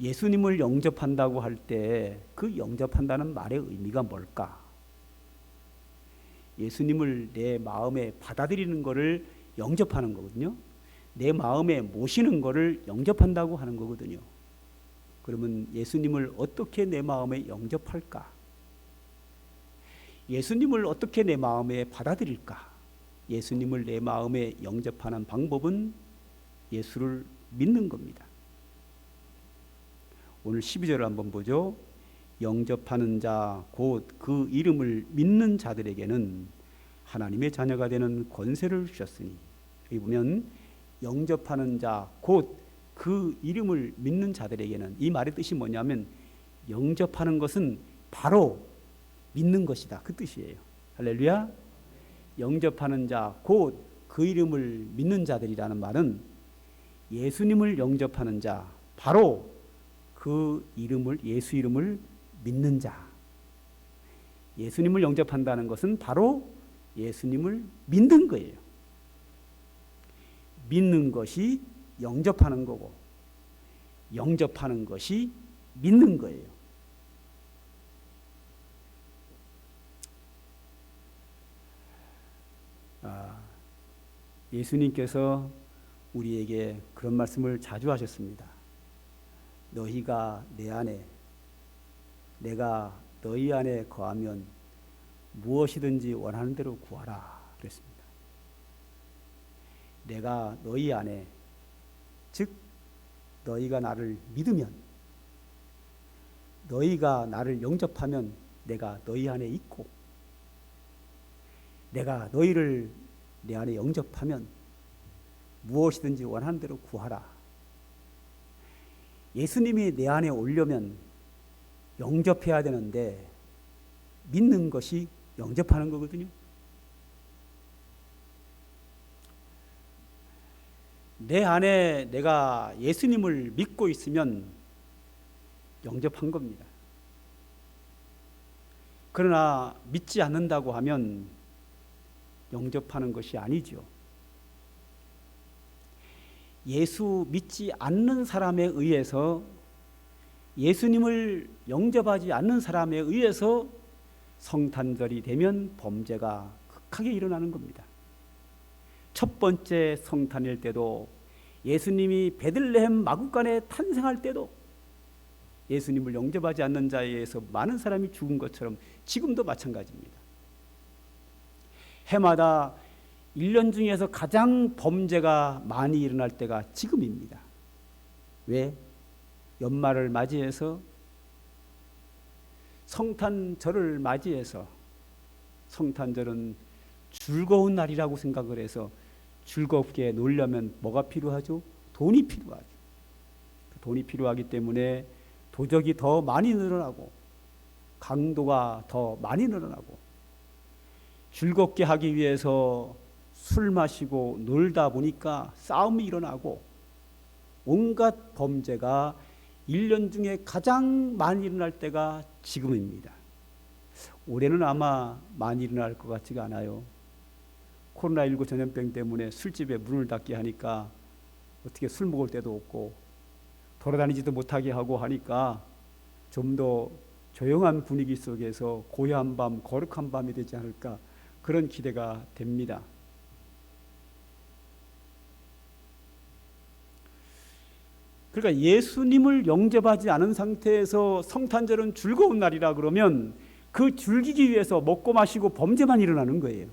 예수님을 영접한다고 할 때 그 영접한다는 말의 의미가 뭘까? 예수님을 내 마음에 받아들이는 것을 영접하는 거거든요. 내 마음에 모시는 것을 영접한다고 하는 거거든요. 그러면 예수님을 어떻게 내 마음에 영접할까? 예수님을 어떻게 내 마음에 받아들일까? 예수님을 내 마음에 영접하는 방법은 예수를 믿는 겁니다. 오늘 12절을 한번 보죠. 영접하는 자 곧 그 이름을 믿는 자들에게는 하나님의 자녀가 되는 권세를 주셨으니, 여기 보면 영접하는 자 곧 그 이름을 믿는 자들에게는, 이 말의 뜻이 뭐냐면 영접하는 것은 바로 믿는 것이다, 그 뜻이에요. 할렐루야. 영접하는 자 곧 그 이름을 믿는 자들이라는 말은 예수님을 영접하는 자, 바로 그 이름을, 예수 이름을 믿는 자. 예수님을 영접한다는 것은 바로 예수님을 믿는 거예요. 믿는 것이 영접하는 거고, 영접하는 것이 믿는 거예요. 예수님께서 우리에게 그런 말씀을 자주 하셨습니다. 너희가 내 안에, 내가 너희 안에 거하면 무엇이든지 원하는 대로 구하라 그랬습니다. 내가 너희 안에, 즉 너희가 나를 믿으면, 너희가 나를 영접하면 내가 너희 안에 있고, 내가 너희를 내 안에 영접하면 무엇이든지 원하는 대로 구하라. 예수님이 내 안에 오려면 영접해야 되는데 믿는 것이 영접하는 거거든요. 내 안에 내가 예수님을 믿고 있으면 영접한 겁니다. 그러나 믿지 않는다고 하면 영접하는 것이 아니죠. 예수 믿지 않는 사람에 의해서, 예수님을 영접하지 않는 사람에 의해서 성탄절이 되면 범죄가 극하게 일어나는 겁니다. 첫 번째 성탄일 때도, 예수님이 베들레헴 마구간에 탄생할 때도 예수님을 영접하지 않는 자에 의해서 많은 사람이 죽은 것처럼 지금도 마찬가지입니다. 해마다 1년 중에서 가장 범죄가 많이 일어날 때가 지금입니다. 왜? 연말을 맞이해서, 성탄절을 맞이해서, 성탄절은 즐거운 날이라고 생각을 해서 즐겁게 놀려면 뭐가 필요하죠? 돈이 필요하죠. 돈이 필요하기 때문에 도적이 더 많이 늘어나고 강도가 더 많이 늘어나고, 즐겁게 하기 위해서 술 마시고 놀다 보니까 싸움이 일어나고, 온갖 범죄가 1년 중에 가장 많이 일어날 때가 지금입니다. 올해는 아마 많이 일어날 것 같지가 않아요. 코로나19 전염병 때문에 술집에 문을 닫게 하니까 어떻게 술 먹을 데도 없고 돌아다니지도 못하게 하고 하니까 좀 더 조용한 분위기 속에서 고요한 밤, 거룩한 밤이 되지 않을까, 그런 기대가 됩니다. 그러니까 예수님을 영접하지 않은 상태에서 성탄절은 즐거운 날이라 그러면 그 즐기기 위해서 먹고 마시고 범죄만 일어나는 거예요.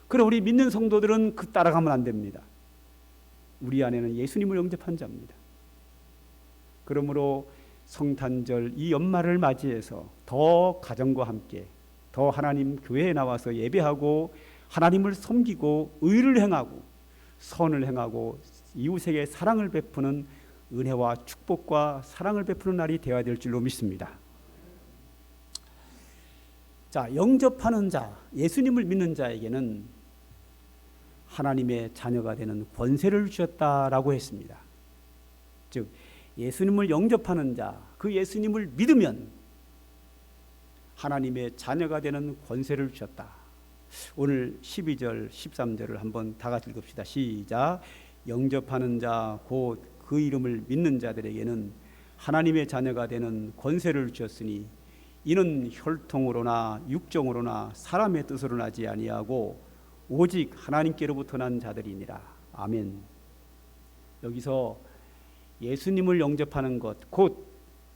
그럼 우리 믿는 성도들은 그 따라가면 안 됩니다. 우리 안에는 예수님을 영접한 자입니다. 그러므로 성탄절 이 연말을 맞이해서 더 가정과 함께, 더 하나님 교회에 나와서 예배하고 하나님을 섬기고 의를 행하고 선을 행하고 이웃에게 사랑을 베푸는 은혜와 축복과 사랑을 베푸는 날이 되어야 될 줄로 믿습니다. 자, 영접하는 자, 예수님을 믿는 자에게는 하나님의 자녀가 되는 권세를 주셨다라고 했습니다. 즉 예수님을 영접하는 자, 그 예수님을 믿으면 하나님의 자녀가 되는 권세를 주셨다. 오늘 12절, 13절을 한번 다 같이 읽읍시다. 시작. 영접하는 자, 곧 그 이름을 믿는 자들에게는 하나님의 자녀가 되는 권세를 주셨으니 이는 혈통으로나 육정으로나 사람의 뜻으로 나지 아니하고 오직 하나님께로부터 난 자들이니라. 아멘. 여기서 예수님을 영접하는 것, 곧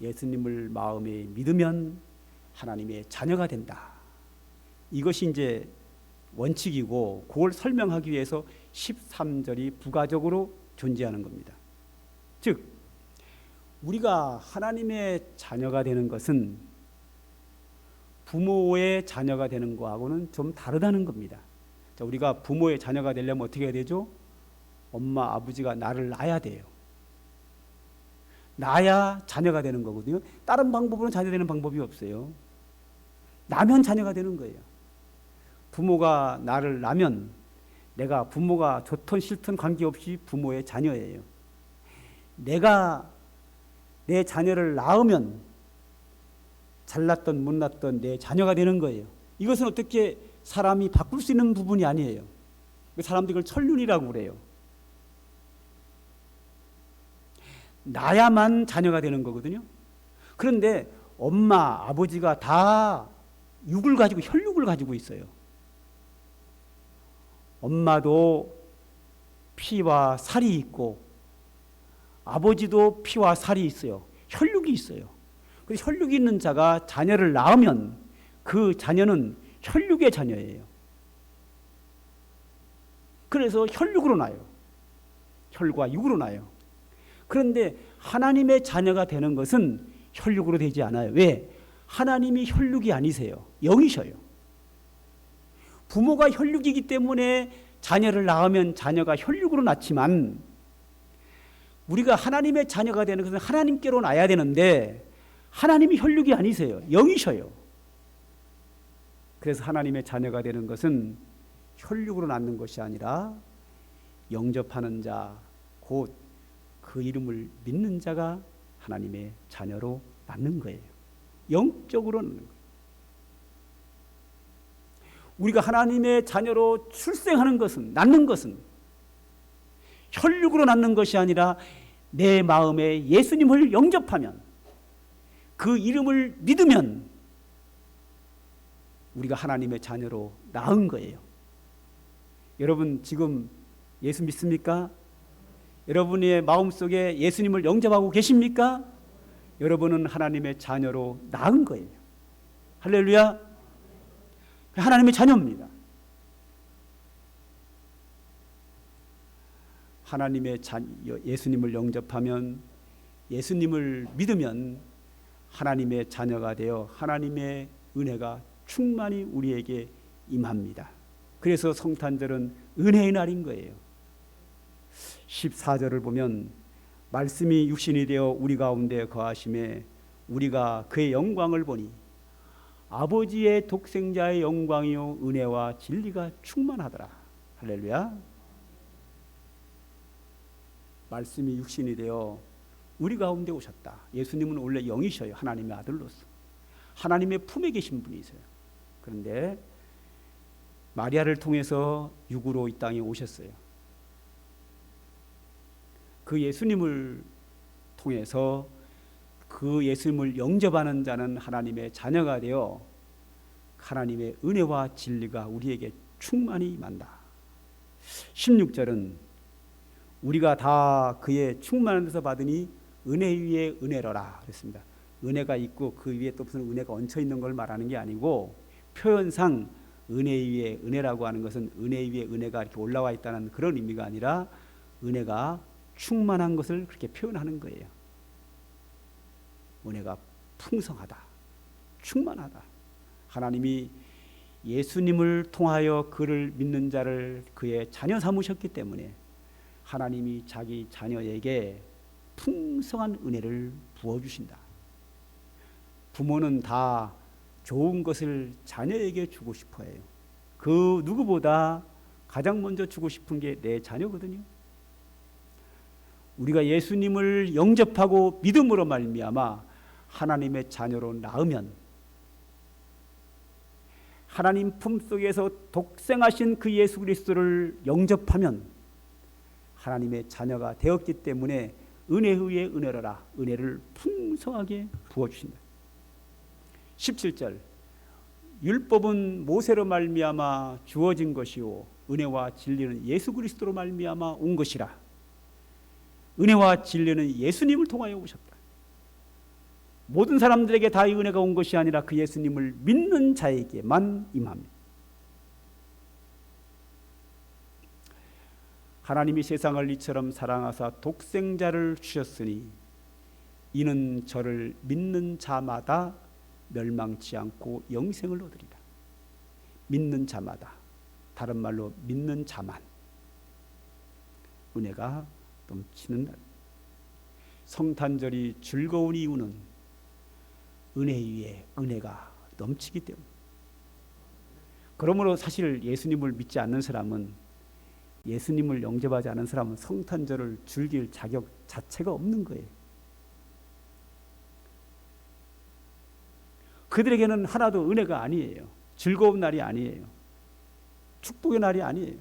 예수님을 마음에 믿으면 하나님의 자녀가 된다. 이것이 이제 원칙이고, 그걸 설명하기 위해서 13절이 부가적으로 존재하는 겁니다. 즉 우리가 하나님의 자녀가 되는 것은 부모의 자녀가 되는 거하고는 좀 다르다는 겁니다. 자, 우리가 부모의 자녀가 되려면 어떻게 해야 되죠? 엄마, 아버지가 나를 낳아야 돼요. 낳아야 자녀가 되는 거거든요. 다른 방법으로는 자녀 되는 방법이 없어요. 낳으면 자녀가 되는 거예요. 부모가 나를 낳으면 내가 부모가 좋든 싫든 관계없이 부모의 자녀예요. 내가 내 자녀를 낳으면 잘났던 못났던 내 자녀가 되는 거예요. 이것은 어떻게 사람이 바꿀 수 있는 부분이 아니에요. 사람들이 이걸 천륜이라고 그래요. 나야만 자녀가 되는 거거든요. 그런데 엄마, 아버지가 다 육을 가지고, 혈육을 가지고 있어요. 엄마도 피와 살이 있고 아버지도 피와 살이 있어요. 혈육이 있어요. 그래서 혈육이 있는 자가 자녀를 낳으면 그 자녀는 혈육의 자녀예요. 그래서 혈육으로 나요. 혈과 육으로 나요. 그런데 하나님의 자녀가 되는 것은 혈육으로 되지 않아요. 왜? 하나님이 혈육이 아니세요. 영이셔요. 부모가 혈육이기 때문에 자녀를 낳으면 자녀가 혈육으로 낳지만, 우리가 하나님의 자녀가 되는 것은 하나님께로 낳아야 되는데 하나님이 혈육이 아니세요. 영이셔요. 그래서 하나님의 자녀가 되는 것은 혈육으로 낳는 것이 아니라 영접하는 자, 곧 그 이름을 믿는 자가 하나님의 자녀로 낳는 거예요. 영적으로 낳는 거예요. 우리가 하나님의 자녀로 출생하는 것은, 낳는 것은 혈육으로 낳는 것이 아니라 내 마음에 예수님을 영접하면, 그 이름을 믿으면 우리가 하나님의 자녀로 낳은 거예요. 여러분 지금 예수 믿습니까? 여러분의 마음속에 예수님을 영접하고 계십니까? 여러분은 하나님의 자녀로 낳은 거예요. 할렐루야. 하나님의 자녀입니다. 하나님의 예수님을 영접하면, 예수님을 믿으면 하나님의 자녀가 되어 하나님의 은혜가 충만히 우리에게 임합니다. 그래서 성탄절은 은혜의 날인 거예요. 14절을 보면 말씀이 육신이 되어 우리 가운데 거하심에 우리가 그의 영광을 보니 아버지의 독생자의 영광이요 은혜와 진리가 충만하더라. 할렐루야. 말씀이 육신이 되어 우리 가운데 오셨다. 예수님은 원래 영이셔요. 하나님의 아들로서 하나님의 품에 계신 분이세요. 그런데 마리아를 통해서 육으로 이 땅에 오셨어요. 그 예수님을 통해서 그 예수님을 영접하는 자는 하나님의 자녀가 되어 하나님의 은혜와 진리가 우리에게 충만히 임한다. 16절은 우리가 다 그의 충만한 데서 받으니 은혜 위에 은혜로라 그랬습니다. 은혜가 있고 그 위에 또 무슨 은혜가 얹혀 있는 걸 말하는 게 아니고, 표현상 은혜 위에 은혜라고 하는 것은 은혜 위에 은혜가 이렇게 올라와 있다는 그런 의미가 아니라 은혜가 충만한 것을 그렇게 표현하는 거예요. 은혜가 풍성하다, 충만하다. 하나님이 예수님을 통하여 그를 믿는 자를 그의 자녀 삼으셨기 때문에 하나님이 자기 자녀에게 풍성한 은혜를 부어주신다. 부모는 다 좋은 것을 자녀에게 주고 싶어 해요. 그 누구보다 가장 먼저 주고 싶은 게 내 자녀거든요. 우리가 예수님을 영접하고 믿음으로 말미암아 하나님의 자녀로 낳으면, 하나님 품속에서 독생하신 그 예수 그리스도를 영접하면 하나님의 자녀가 되었기 때문에 은혜 위에 은혜로라, 은혜를 풍성하게 부어주신다. 17절 율법은 모세로 말미암아 주어진 것이요 은혜와 진리는 예수 그리스도로 말미암아 온 것이라. 은혜와 진리는 예수님을 통하여 오셨다. 모든 사람들에게 다 이 은혜가 온 것이 아니라 그 예수님을 믿는 자에게만 임합니다. 하나님이 세상을 이처럼 사랑하사 독생자를 주셨으니 이는 저를 믿는 자마다 멸망치 않고 영생을 얻으리라. 믿는 자마다, 다른 말로 믿는 자만 은혜가 넘치는 날. 성탄절이 즐거운 이유는 은혜 위에 은혜가 넘치기 때문에. 그러므로 사실 예수님을 믿지 않는 사람은, 예수님을 영접하지 않은 사람은 성탄절을 즐길 자격 자체가 없는 거예요. 그들에게는 하나도 은혜가 아니에요. 즐거운 날이 아니에요. 축복의 날이 아니에요.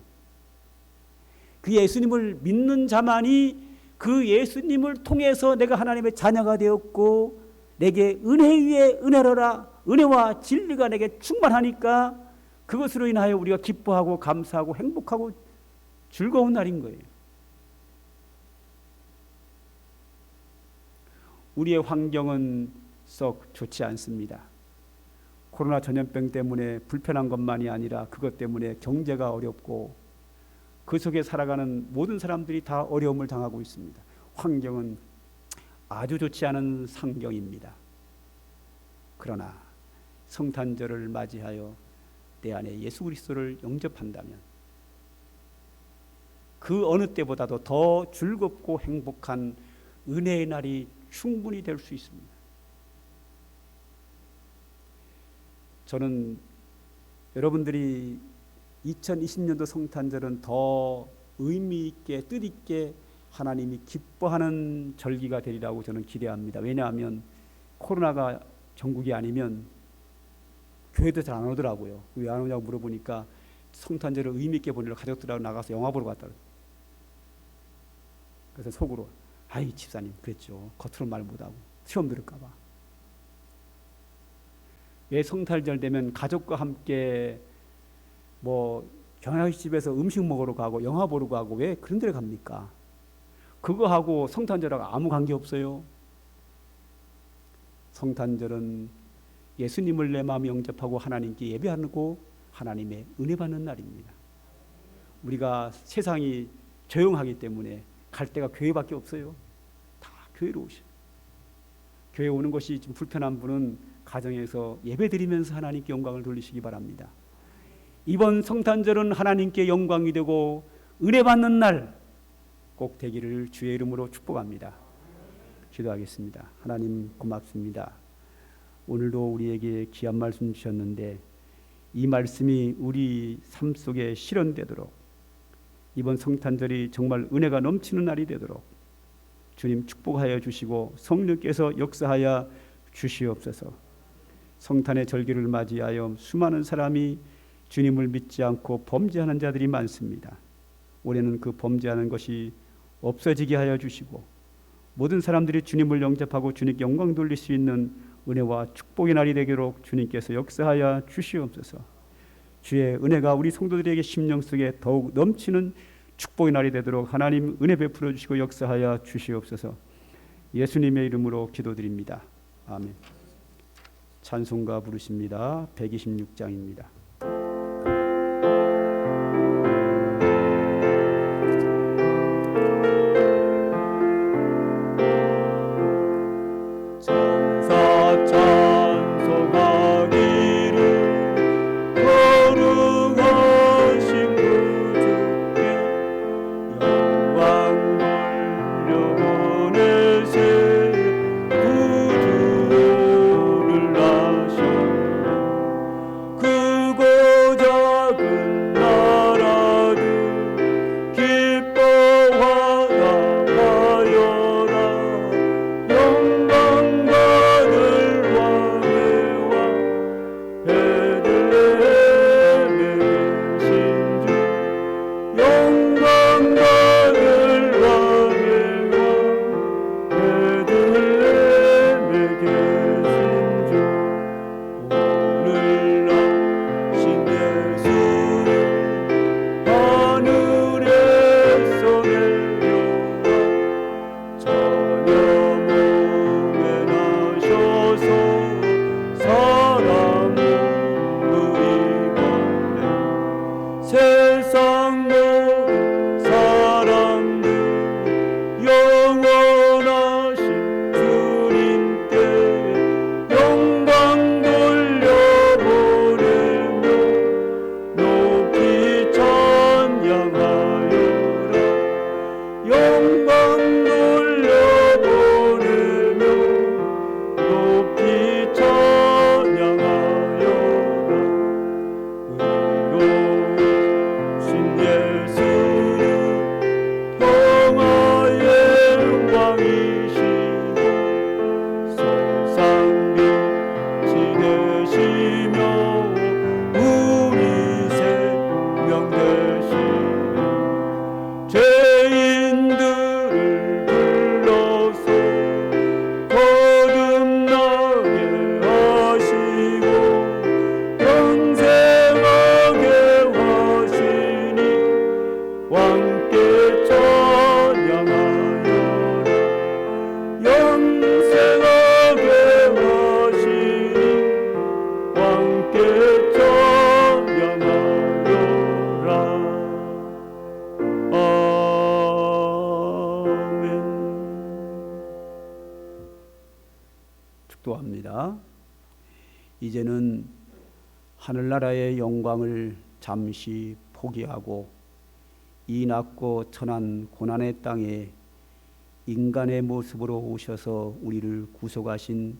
그 예수님을 믿는 자만이 그 예수님을 통해서 내가 하나님의 자녀가 되었고 내게 은혜 위에 은혜로라, 은혜와 진리가 내게 충만하니까 그것으로 인하여 우리가 기뻐하고 감사하고 행복하고 즐거운 날인 거예요. 우리의 환경은 썩 좋지 않습니다. 코로나 전염병 때문에 불편한 것만이 아니라 그것 때문에 경제가 어렵고 그 속에 살아가는 모든 사람들이 다 어려움을 당하고 있습니다. 환경은 아주 좋지 않은 상경입니다. 그러나 성탄절을 맞이하여 내 안에 예수 그리스도를 영접한다면 그 어느 때보다도 더 즐겁고 행복한 은혜의 날이 충분히 될 수 있습니다. 저는 여러분들이 2020년도 성탄절은 더 의미 있게 뜻 있게 하나님이 기뻐하는 절기가 되리라고 저는 기대합니다. 왜냐하면 코로나가 전국이 아니면 교회도 잘 안 오더라고요. 왜 안 오냐고 물어보니까 성탄절을 의미 있게 보내러 가족들하고 나가서 영화 보러 갔다. 그래서 속으로 아이 집사님 그랬죠. 겉으로 말 못하고 시험 들을까 봐. 왜 성탄절 되면 가족과 함께 뭐 경양식집에서 음식 먹으러 가고 영화 보러 가고 왜 그런 데를 갑니까? 그거하고 성탄절하고 아무 관계 없어요. 성탄절은 예수님을 내 마음에 영접하고 하나님께 예배하고 하나님의 은혜 받는 날입니다. 우리가 세상이 조용하기 때문에 갈 데가 교회밖에 없어요. 다 교회로 오셔. 교회 오는 것이 좀 불편한 분은 가정에서 예배드리면서 하나님께 영광을 돌리시기 바랍니다. 이번 성탄절은 하나님께 영광이 되고 은혜 받는 날 꼭 되기를 주의 이름으로 축복합니다. 기도하겠습니다. 하나님 고맙습니다. 오늘도 우리에게 귀한 말씀 주셨는데 이 말씀이 우리 삶 속에 실현되도록 이번 성탄절이 정말 은혜가 넘치는 날이 되도록 주님 축복하여 주시고 성령께서 역사하여 주시옵소서. 성탄의 절기를 맞이하여 수많은 사람이 주님을 믿지 않고 범죄하는 자들이 많습니다. 올해는 그 범죄하는 것이 없어지게 하여 주시고 모든 사람들이 주님을 영접하고 주님께 영광 돌릴 수 있는 은혜와 축복의 날이 되도록 주님께서 역사하여 주시옵소서. 주의 은혜가 우리 성도들에게 심령 속에 더욱 넘치는 축복의 날이 되도록 하나님 은혜 베풀어 주시고 역사하여 주시옵소서. 예수님의 이름으로 기도드립니다. 아멘. 찬송가 부르십니다. 126장입니다. 축도합니다. 이제는 하늘나라의 영광을 잠시 포기하고 이 낮고 천한 고난의 땅에 인간의 모습으로 오셔서 우리를 구속하신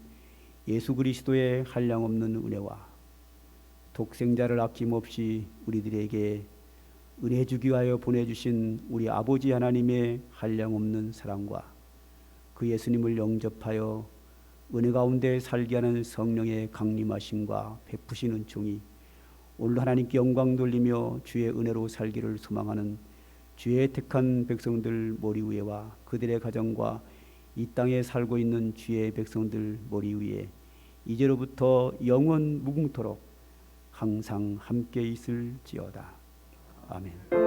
예수 그리스도의 한량없는 은혜와 독생자를 아낌없이 우리들에게 은혜 주기 위하여 보내주신 우리 아버지 하나님의 한량없는 사랑과 그 예수님을 영접하여 은혜 가운데 살게 하는 성령의 강림하심과 베푸신 은총이 오늘 하나님께 영광 돌리며 주의 은혜로 살기를 소망하는 주의 택한 백성들 머리 위에와 그들의 가정과 이 땅에 살고 있는 주의 백성들 머리 위에 이제로부터 영원 무궁토록 항상 함께 있을지어다. 아멘.